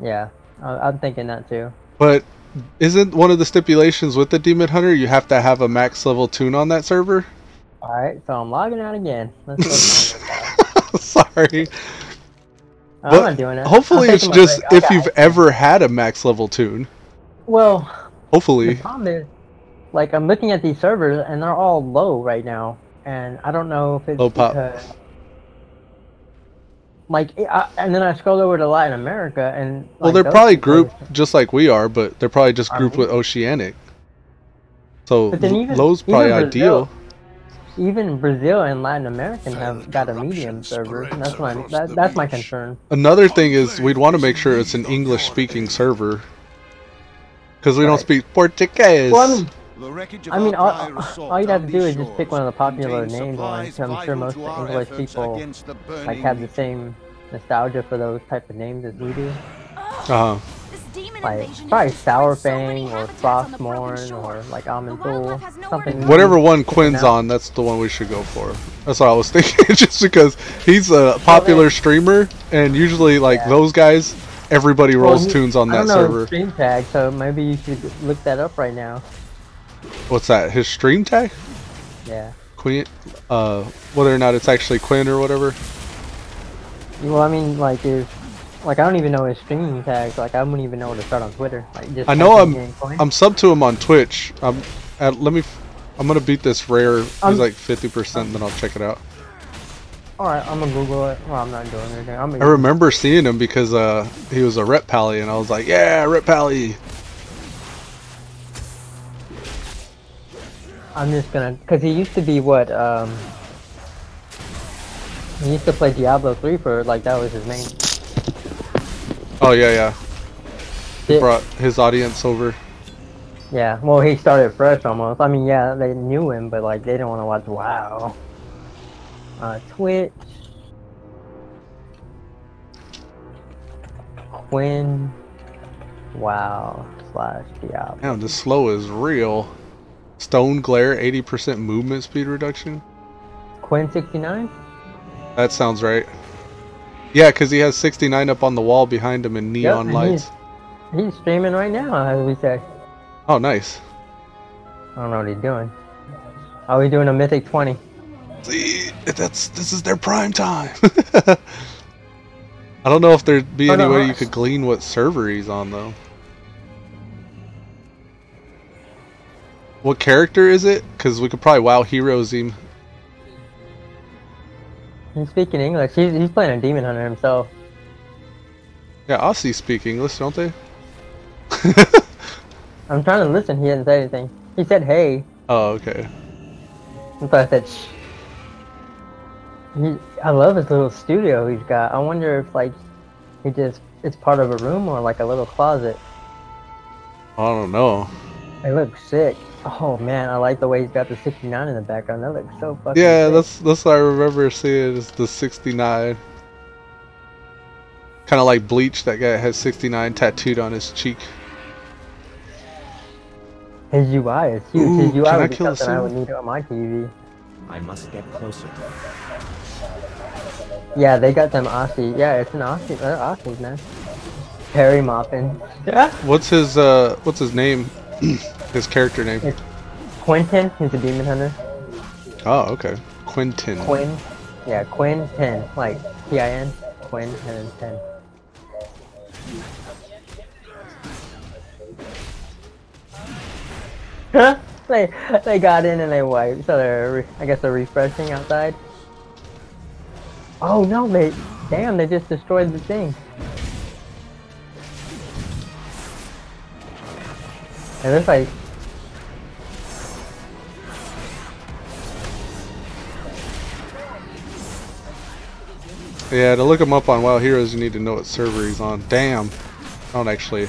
I: Yeah, I'm thinking that too.
A: But isn't one of the stipulations with the demon hunter you have to have a max level tune on that server?
I: Alright, so I'm logging out again. Let's go.
A: Sorry.
I: I'm not doing it.
A: Hopefully it's just if you've ever had a max level tune.
I: Well,
A: hopefully.
I: The problem is, like, I'm looking at these servers and they're all low right now, and I don't know if it's
A: low pop.
I: like, and then I scrolled over to Latin America, and like,
A: well, they're
I: those
A: probably
I: people
A: grouped just like we are, but they're probably just grouped with Oceanic. So
I: But then even-
A: Lowe's probably
I: even
A: ideal.
I: Even Brazil and Latin American have got a medium server. And that's my concern.
A: Another thing is we'd want to make sure it's an English-speaking server, because we don't speak Portuguese.
I: Well, I mean, all you'd have to do is just pick one of the popular names ones. I'm sure most English people like have the same nostalgia for those type of names as we do. Like probably Sourfang or Frostmourne or like Amanthul, something.
A: Whatever one Quinn's on, that's the one we should go for. That's what I was thinking, just because he's a popular streamer, and usually like those guys, everybody rolls tunes on that server.
I: Stream tag, so maybe you should look that up right now.
A: What's that? His stream tag?
I: Yeah.
A: Quinn, whether or not it's actually Quinn or whatever.
I: Well, I mean, like I don't even know his streaming tags. Like I wouldn't even know where to start on Twitter. Like, just
A: I know I'm sub to him on Twitch. I'm gonna beat this rare. He's like 50%. Then I'll check it out.
I: All right, I'm gonna Google it. Well, I'm not doing anything.
A: I remember seeing him because he was a Rep Pally, and I was like, yeah, Rep Pally.
I: I'm just gonna, cause he used to be what he used to play Diablo 3 for, like, that was his main.
A: Oh yeah. He brought his audience over.
I: Yeah, well, he started fresh almost. I mean, yeah, they knew him, but like they didn't want to watch WoW. Twitch. Quinn. WoW / Diablo.
A: Damn, the slow is real. Stone Glare, 80% movement speed reduction.
I: Quinn 69?
A: That sounds right. Yeah, because he has 69 up on the wall behind him in neon lights.
I: He's streaming right now, as we say.
A: Oh, nice.
I: I don't know what he's doing. Oh, he's doing a Mythic 20.
A: See, this is their prime time. I don't know if there'd be any way you could glean what server he's on, though. What character is it? Because we could probably WoW Heroes him.
I: He's speaking English. He's playing a Demon Hunter himself.
A: Yeah, Aussies speak English, don't they?
I: I'm trying to listen. He didn't say anything. He said, hey.
A: Oh, okay.
I: So I said, shh. I love his little studio he's got. I wonder if, like, it's part of a room or, like, a little closet.
A: I don't know.
I: It looks sick. Oh, man, I like the way he's got the 69 in the background. That looks so fucking sick.
A: That's what I remember seeing, is the 69. Kind of like Bleach, that guy has 69 tattooed on his cheek.
I: His UI is huge.
A: Ooh,
I: his UI would be
A: kill
I: something I would need on my TV.
G: I must get closer.
I: Yeah, they got them Aussie. Yeah, it's an Aussie. They're Aussies, man. Perry Moppin. Yeah.
A: What's his name? His character name?
I: It's Quentin. He's a Demon Hunter.
A: Oh, okay. Quentin.
I: Quinn. Yeah, Quinn 10. Like P-I-N. Quinn and then 10. They got in and they wiped, so I guess they're refreshing outside. Oh no, damn, they just destroyed the thing. It looks like
A: yeah, to look him up on WoW Heroes, you need to know what server he's on. Damn, I don't actually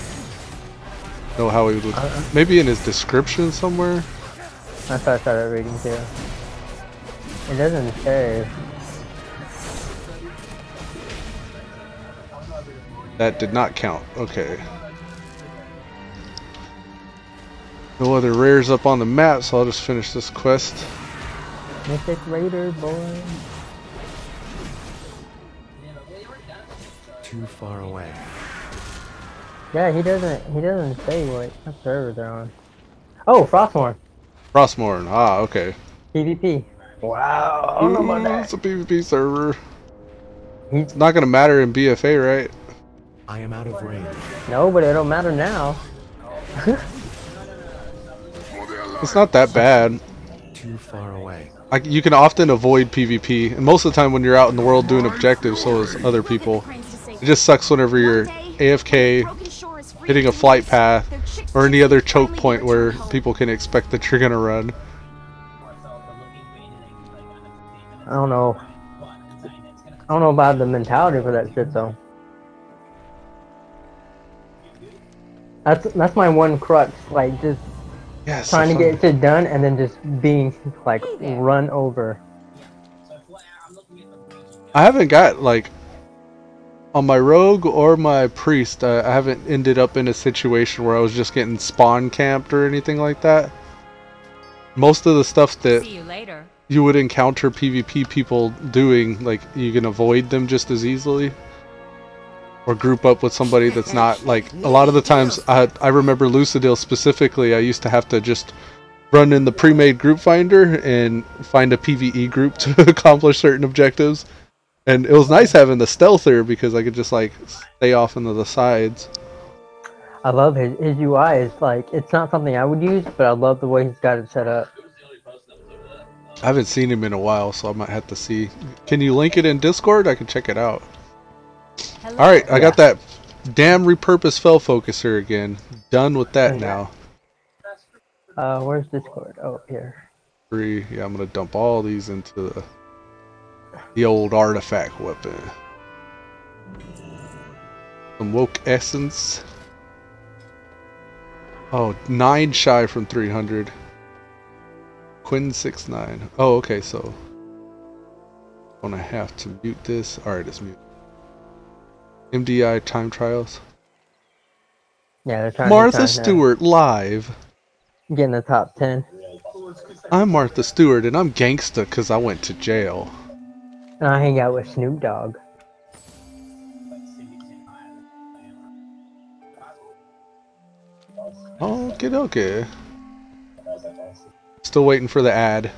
A: know how he would. Maybe in his description somewhere.
I: That's what I started reading too. It doesn't say.
A: That did not count. Okay. No other rares up on the map, so I'll just finish this quest.
I: Mythic Raider, boy.
G: Too far away.
I: Yeah, he doesn't say what server they're on. Oh, Frostmourne.
A: Frostmourne. Ah, okay.
I: PvP. Wow. I don't know about that.
A: It's a PvP server. It's not gonna matter in BFA, right?
G: I am out of range.
I: No, but it don't matter now.
A: It's not that bad.
G: Too far away.
A: you can often avoid PvP, and most of the time when you're out in the world doing objectives, so is other people. It just sucks whenever you're AFK, hitting a flight path, or any other choke point where people can expect that you're gonna run.
I: I don't know. I don't know about the mentality for that shit though. That's my one crux, like just trying to get shit done and then just being like run over.
A: I haven't got like on my rogue or my priest. I haven't ended up in a situation where I was just getting spawn camped or anything like that. Most of the stuff that you would encounter PvP people doing, like you can avoid them just as easily. Or group up with somebody that's not, like, a lot of the times, I remember Lucidil specifically, I used to have to just run in the pre-made group finder and find a PvE group to accomplish certain objectives. And it was nice having the stealther because I could just, like, stay off into the sides.
I: I love his UI. Is like, it's not something I would use, but I love the way he's got it set up.
A: I haven't seen him in a while, so I might have to see. Can you link it in Discord? I can check it out. Alright, I got that damn repurposed fell focuser again. Done with that now.
I: Where's Discord? Oh, here.
A: Yeah, I'm gonna dump all these into the old artifact weapon. Some woke essence. Oh, 9 shy from 300. Quinn 69. Oh, okay, so I'm gonna have to mute this. Alright, it's mute. MDI time trials.
I: Yeah, they're trying
A: Martha Stewart live.
I: Getting the top 10.
A: I'm Martha Stewart and I'm gangsta because I went to jail.
I: And I hang out with Snoop Dogg.
A: Okay. Still waiting for the ad.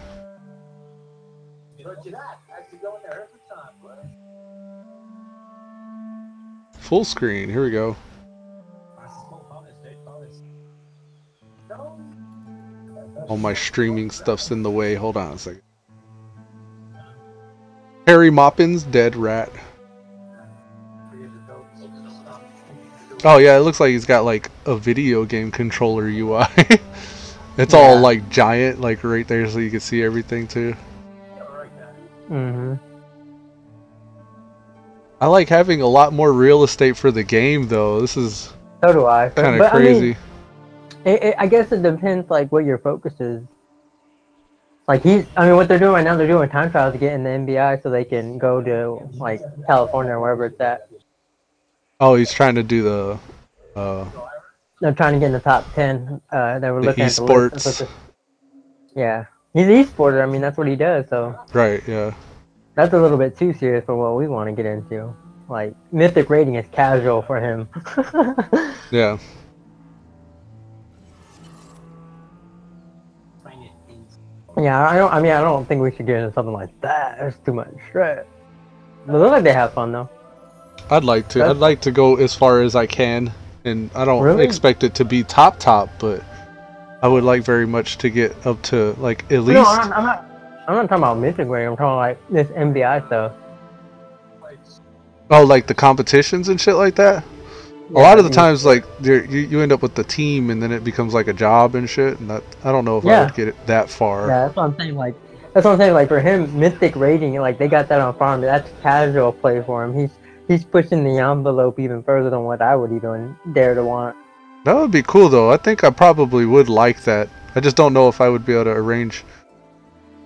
A: Full screen, here we go. All my streaming stuff's in the way. Hold on a second. Harry Moppins, dead rat. Oh yeah, it looks like he's got like a video game controller UI. It's all like giant, like right there so you can see everything too. I like having a lot more real estate for the game though. This is
I: so do I.
A: Kind of crazy.
I: I mean, I guess it depends like what your focus is. Like what they're doing right now, they're doing time trials to get in the NBI so they can go to like California or wherever it's at.
A: Oh, he's trying to do the
I: they're trying to get in the top 10. They were looking at the
A: esports.
I: Yeah. He's an esporter, I mean that's what he does, so
A: right, yeah.
I: That's a little bit too serious for what we want to get into. Like, mythic rating is casual for him.
A: Yeah.
I: Yeah, I don't think we should get into something like that. There's too much stress. But it looks like they have fun though.
A: I'd like to. I'd like to go as far as I can, and I don't expect it to be top, but I would like very much to get up to like at least.
I: No, I'm not talking about mythic rating. I'm talking like this MBI stuff.
A: Oh, like the competitions and shit like that. Yeah, a lot of the times, like you end up with the team, and then it becomes like a job and shit. And that I don't know if I would get it that far.
I: Yeah, that's what I'm saying. Like for him, mythic rating, like they got that on farm. That's casual play for him. He's pushing the envelope even further than what I would even dare to want.
A: That would be cool though. I think I probably would like that. I just don't know if I would be able to arrange.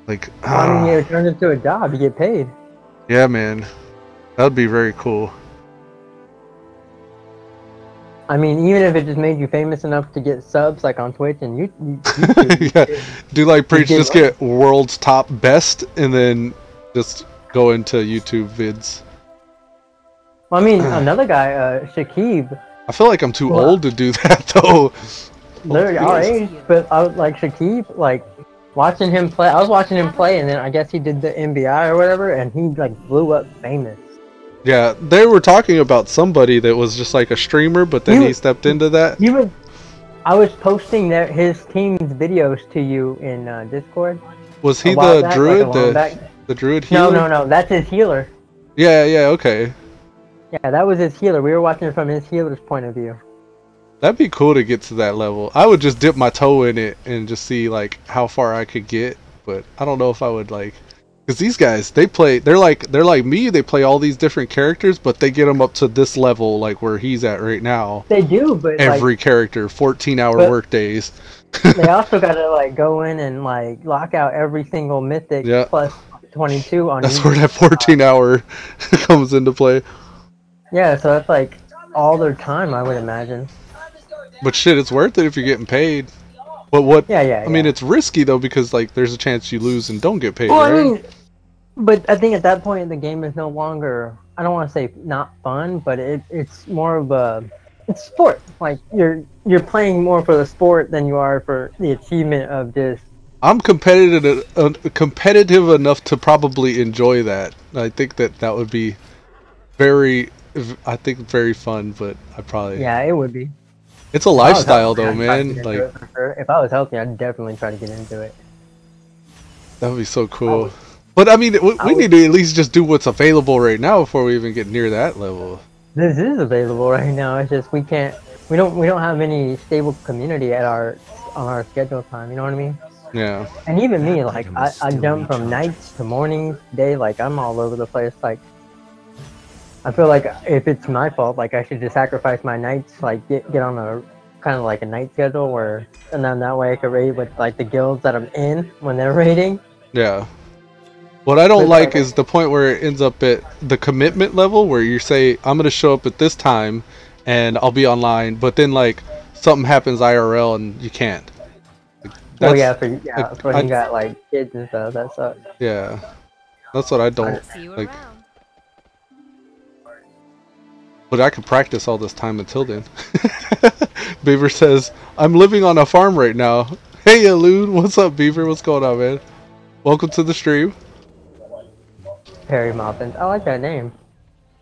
A: Like,
I: I mean, you turn it into a job. You get paid.
A: Yeah, man, that would be very cool.
I: I mean, even if it just made you famous enough to get subs, like on Twitch and YouTube.
A: Yeah, do like Preach just get world's top best, and then just go into YouTube vids.
I: Well, I mean, another guy, Shakib.
A: I feel like I'm too old to do that though.
I: They're our age, but I was like Shakib, like watching him play. I was watching him play, and then I guess he did the MBI or whatever, and he like blew up famous.
A: Yeah, they were talking about somebody that was just like a streamer, but then he stepped into that.
I: I was posting his team's videos to you in Discord,
A: Was he
I: a while
A: the
I: back,
A: druid?
I: like a long back.
A: The druid
I: No,
A: healer?
I: no, that's his healer.
A: Yeah, okay.
I: Yeah, that was his healer. We were watching it from his healer's point of view.
A: That'd be cool to get to that level. I would just dip my toe in it and just see like how far I could get, but I don't know if I would like, because these guys, they're like me. They play all these different characters, but they get them up to this level, like where he's at right now.
I: They do, but
A: every character, 14-hour work days.
I: They also gotta like go in and like lock out every single mythic plus 22 on.
A: That's where that 14-hour comes into play.
I: Yeah, so that's like all their time, I would imagine.
A: But shit, it's worth it if you're getting paid. But what?
I: Yeah.
A: I mean, it's risky though, because like there's a chance you lose and don't get paid.
I: Well,
A: right?
I: I mean, but I think at that point the game is no longer, I don't want to say not fun, but it's more of a, it's sport. Like you're playing more for the sport than you are for the achievement of just.
A: I'm competitive enough to probably enjoy that. I think that would be very fun, but I probably.
I: Yeah, it would be.
A: It's a lifestyle though, man. Like,
I: if I was healthy, I'd definitely try to get into it.
A: That would be so cool. But I mean, we need to at least just do what's available right now before we even get near that level.
I: This is available right now. It's just we don't have any stable community on our schedule time. You know what I mean?
A: Yeah.
I: And even me, like I jump from nights to mornings, day. Like I'm all over the place. Like I feel like if it's my fault, like I should just sacrifice my nights, like get on a kind of like a night schedule and then that way I could raid with like the guilds that I'm in when they're raiding.
A: Yeah. What I don't like is the point where it ends up at the commitment level where you say, I'm going to show up at this time and I'll be online, but then like something happens IRL and you can't.
I: Oh yeah, for you got like kids and stuff, that sucks.
A: Yeah. That's what I don't like. But I could practice all this time until then. Beaver says, I'm living on a farm right now. Hey Elude, what's up Beaver? What's going on, man? Welcome to the stream.
I: Perry Muffins. I like that name.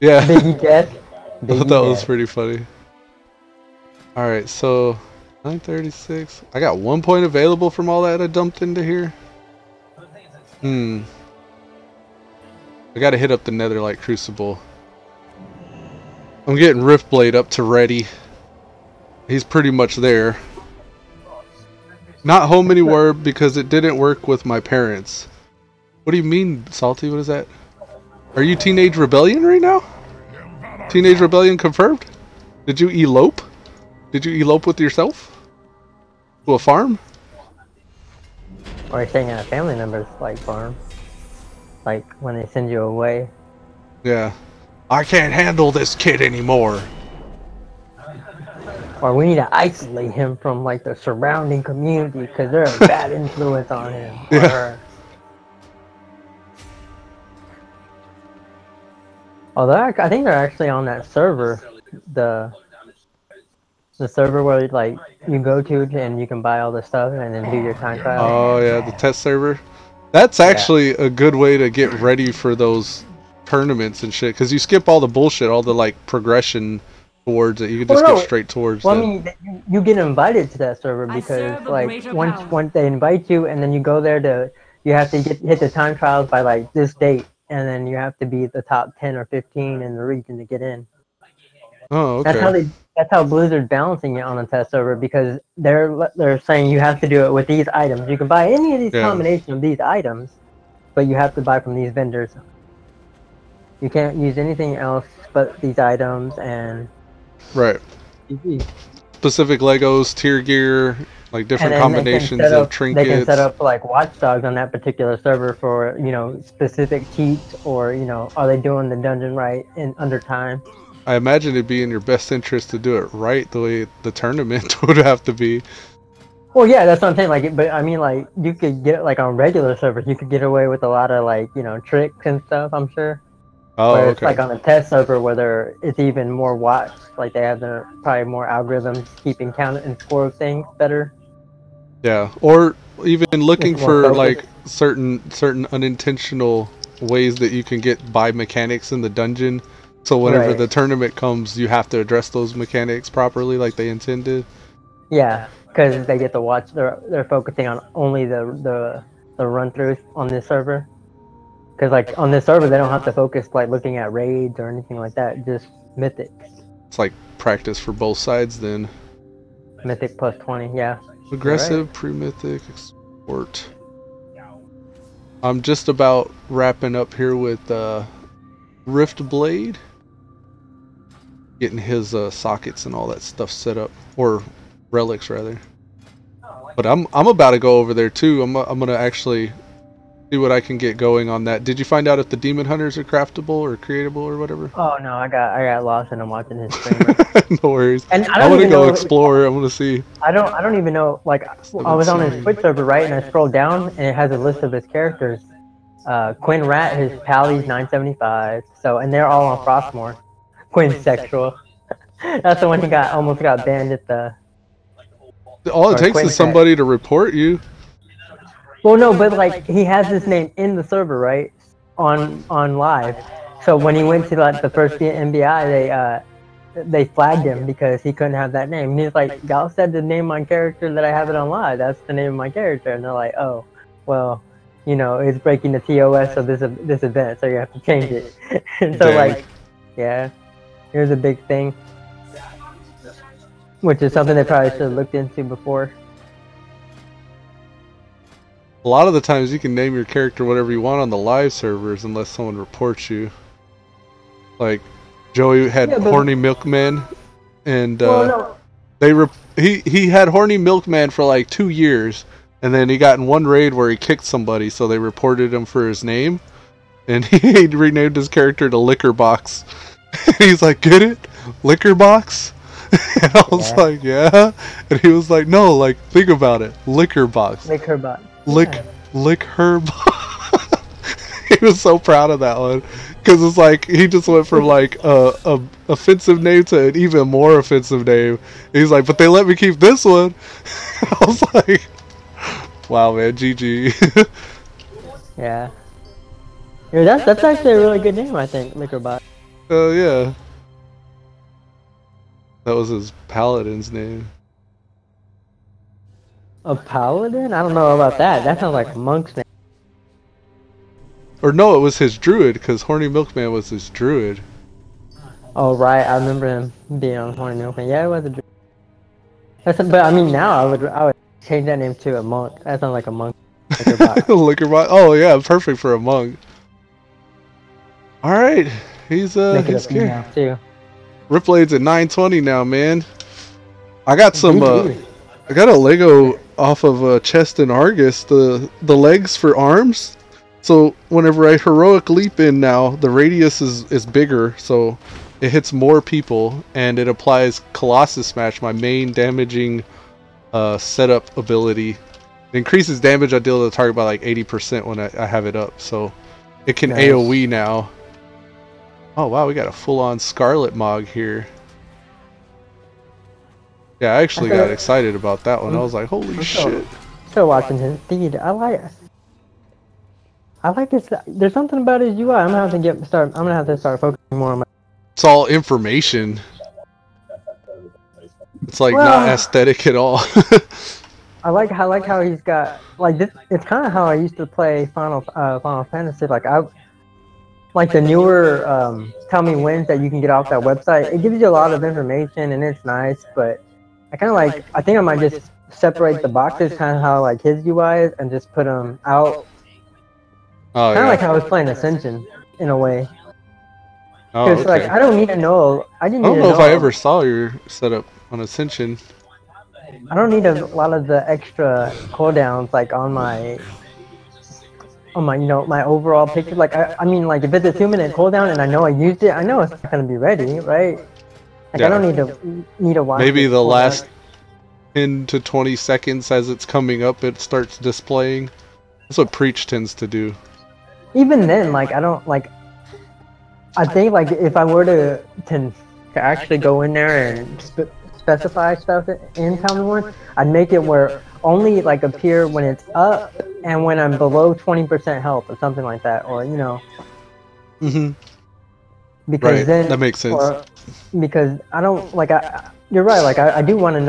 A: Yeah.
I: Biggie Death.
A: I thought that was pretty funny. Alright, so 936. I got 1 point available from all that I dumped into here. I gotta hit up the Netherlight Crucible. I'm getting Riftblade up to ready. He's pretty much there. Not home anywhere because it didn't work with my parents. What do you mean, Salty? What is that? Are you Teenage Rebellion right now? Teenage Rebellion confirmed? Did you elope? Did you elope with yourself? To a farm?
I: Or you're staying at a family member's like farm. Like when they send you away.
A: Yeah. I can't handle this kid anymore.
I: Or we need to isolate him from like the surrounding community because they're a bad influence on him.
A: Yeah.
I: Although I think they're actually on that server, the server where like you go to and you can buy all the stuff and then do your time trial.
A: Oh yeah, the test server. That's actually a good way to get ready for those tournaments and shit, because you skip all the bullshit, all the like progression towards it. You can just get straight towards
I: I mean, you get invited to that server because like once they invite you and then you go there you have to hit the time trials by like this date, and then you have to be the top 10 or 15 in the region to get in.
A: Oh, okay.
I: That's how Blizzard's balancing it on a test server, because they're saying you have to do it with these items. You can buy any of these combinations of these items, but you have to buy from these vendors. You can't use anything else but these items and...
A: Right. Specific Legos, tier gear, like different combinations of trinkets.
I: They can set up like watchdogs on that particular server for, you know, specific cheats, or, you know, are they doing the dungeon right under time?
A: I imagine it'd be in your best interest to do it right the way the tournament would have to be.
I: Well, yeah, that's what I'm saying. Like, but I mean, like, you could get like on regular servers, you could get away with a lot of like, you know, tricks and stuff, I'm sure.
A: Oh,
I: where
A: okay.
I: It's like on a test server where it's even more watched. Like they have probably more algorithms keeping count and score of things better.
A: Yeah, or even looking for like certain unintentional ways that you can get by mechanics in the dungeon. So whenever the tournament comes, you have to address those mechanics properly, like they intended.
I: Yeah, because they get to watch. They're focusing on only the the run throughs on this server. Because like on this server, they don't have to focus like looking at raids or anything like that. Just mythics.
A: It's like practice for both sides then.
I: Mythic plus 20, yeah.
A: Aggressive,
I: Right.
A: pre-mythic, export. I'm just about wrapping up here with Riftblade. Getting his sockets and all that stuff set up. Or relics rather. But I'm about to go over there too. I'm gonna actually see what I can get going on that. Did you find out if the demon hunters are craftable or creatable or whatever?
I: Oh no, I got lost and I'm watching his streamer.
A: No worries.
I: And I
A: I'm
I: don't
A: gonna
I: even
A: go
I: know,
A: explore. I'm gonna see.
I: I don't even know. Like I was on his Twitch server, right, and I scrolled down and it has a list of his characters. Quinn Rat, his Pally's 975. So and they're all on Frostmore. Quinn's sexual. That's the one he almost got banned at the.
A: All it takes is somebody to report you.
I: Well, no, but like he has his name in the server, right? On live. So when he went to like the first NBI, they flagged him because he couldn't have that name. And he's like, "Y'all said to name my character that I have it on live. That's the name of my character." And they're like, "Oh, well, you know, it's breaking the TOS of this event, so you have to change it." And so like, yeah, here's a big thing, which is something they probably should have looked into before.
A: A lot of the times you can name your character whatever you want on the live servers unless someone reports you. Like Joey had Horny Milkman, and he had Horny Milkman for like 2 years, and then he got in one raid where he kicked somebody, so they reported him for his name, and he renamed his character to Liquor Box. He's like, "Get it? Liquor Box?" And I was like, "Yeah," and he was like, "No, like think about it, Liquor Box."
I: Liquor Box.
A: Lick her. He was so proud of that one because it's like he just went from like a offensive name to an even more offensive name. He's like, "But they let me keep this one." I was like, "Wow, man, GG."
I: Yeah. Yeah, that's actually a really good name, I think, Liquor Box.
A: Oh yeah. That was his paladin's name.
I: A paladin? I don't know about that. That sounds like a monk's name.
A: Or no, it was his druid, because Horny Milkman was his druid.
I: Oh right, I remember him being on Horny Milkman. Yeah, it was a druid. But I mean, now I would change that name to a monk. That sounds like a monk.
A: Liquor Box. Oh yeah, perfect for a monk. All right, he's scared.
I: Too.
A: Riftblade's at 920 now, man. I got some. I got a Lego off of chest and Argus. The legs for arms. So whenever I heroic leap in now, the radius is bigger, so it hits more people, and it applies Colossus Smash, my main damaging setup ability. It increases damage I deal to the target by like 80% when I have it up, so it can AoE now. Oh wow, we got a full-on Scarlet Mog here. Yeah, I actually got excited about that one. I was like, holy shit.
I: Still watching his feed. I like his. There's something about his UI. I'm gonna have to start focusing more on my.
A: It's all information. It's like not aesthetic at all.
I: I like how he's got like this. It's kind of how I used to play Final Fantasy. Like the newer tell me wins that you can get off that website. It gives you a lot of information and it's nice, but I kind of like. I think I might just separate the boxes, kind of how like his UI is, and just put them out.
A: Oh,
I: kind of like how I was playing Ascension in a way.
A: Oh, okay.
I: Like I don't need to know. I don't
A: know if I ever saw your setup on Ascension.
I: I don't need a lot of the extra cooldowns like on my my overall picture. Like I mean like if it's a 2-minute cooldown and I know I used it, I know it's not gonna be ready, right? Like I don't need to watch.
A: Maybe the last 10 to 20 seconds as it's coming up, it starts displaying. That's what Preach tends to do.
I: Even then, like I don't like. I think like if I were to actually go in there and specify stuff in Tell Me One, I'd make it where only like appear when it's up and when I'm below 20% health or something like that, or you know.
A: Mhm.
I: Because then
A: that makes sense.
I: Because I don't like you're right. Like I do want to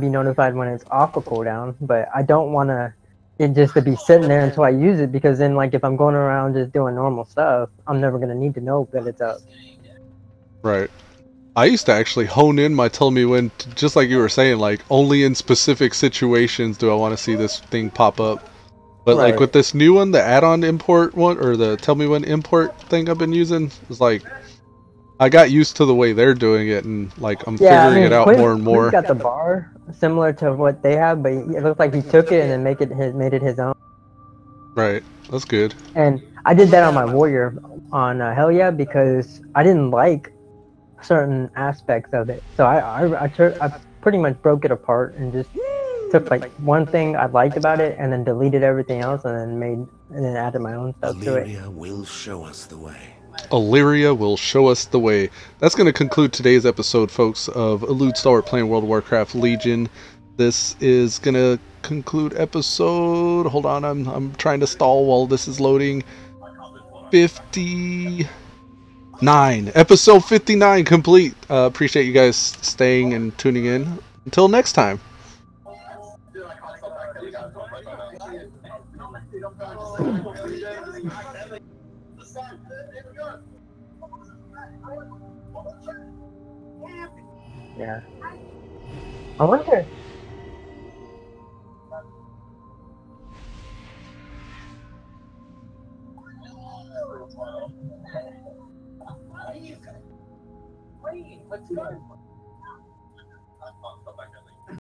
I: be notified when it's off a cooldown, but I don't want to it just to be sitting there until I use it, because then like if I'm going around just doing normal stuff, I'm never gonna need to know that it's up.
A: Right. I used to actually hone in my tell me when, just like you were saying, like only in specific situations do I want to see this thing pop up. But like with this new one, the add-on import one, or the tell me when import thing I've been using, is like I got used to the way they're doing it, and like I'm figuring it out more and more.
I: He's got the bar similar to what they have, but it looks like he took it and then made it his own.
A: Right, that's good.
I: And I did that on my warrior on Hell Yeah, because I didn't like certain aspects of it. So I pretty much broke it apart and just took like one thing I liked about it and then deleted everything else and then added my own stuff to it.
G: Illyria will show us the way.
A: Illyria will show us the way. That's going to conclude today's episode, folks, of Elude, Stalwart playing World of Warcraft Legion. This is going to conclude episode... Hold on, I'm trying to stall while this is loading. 59. Episode 59 complete. Appreciate you guys staying and tuning in. Until next time.
I: Yeah. I wonder.
J: Wait, what's going on?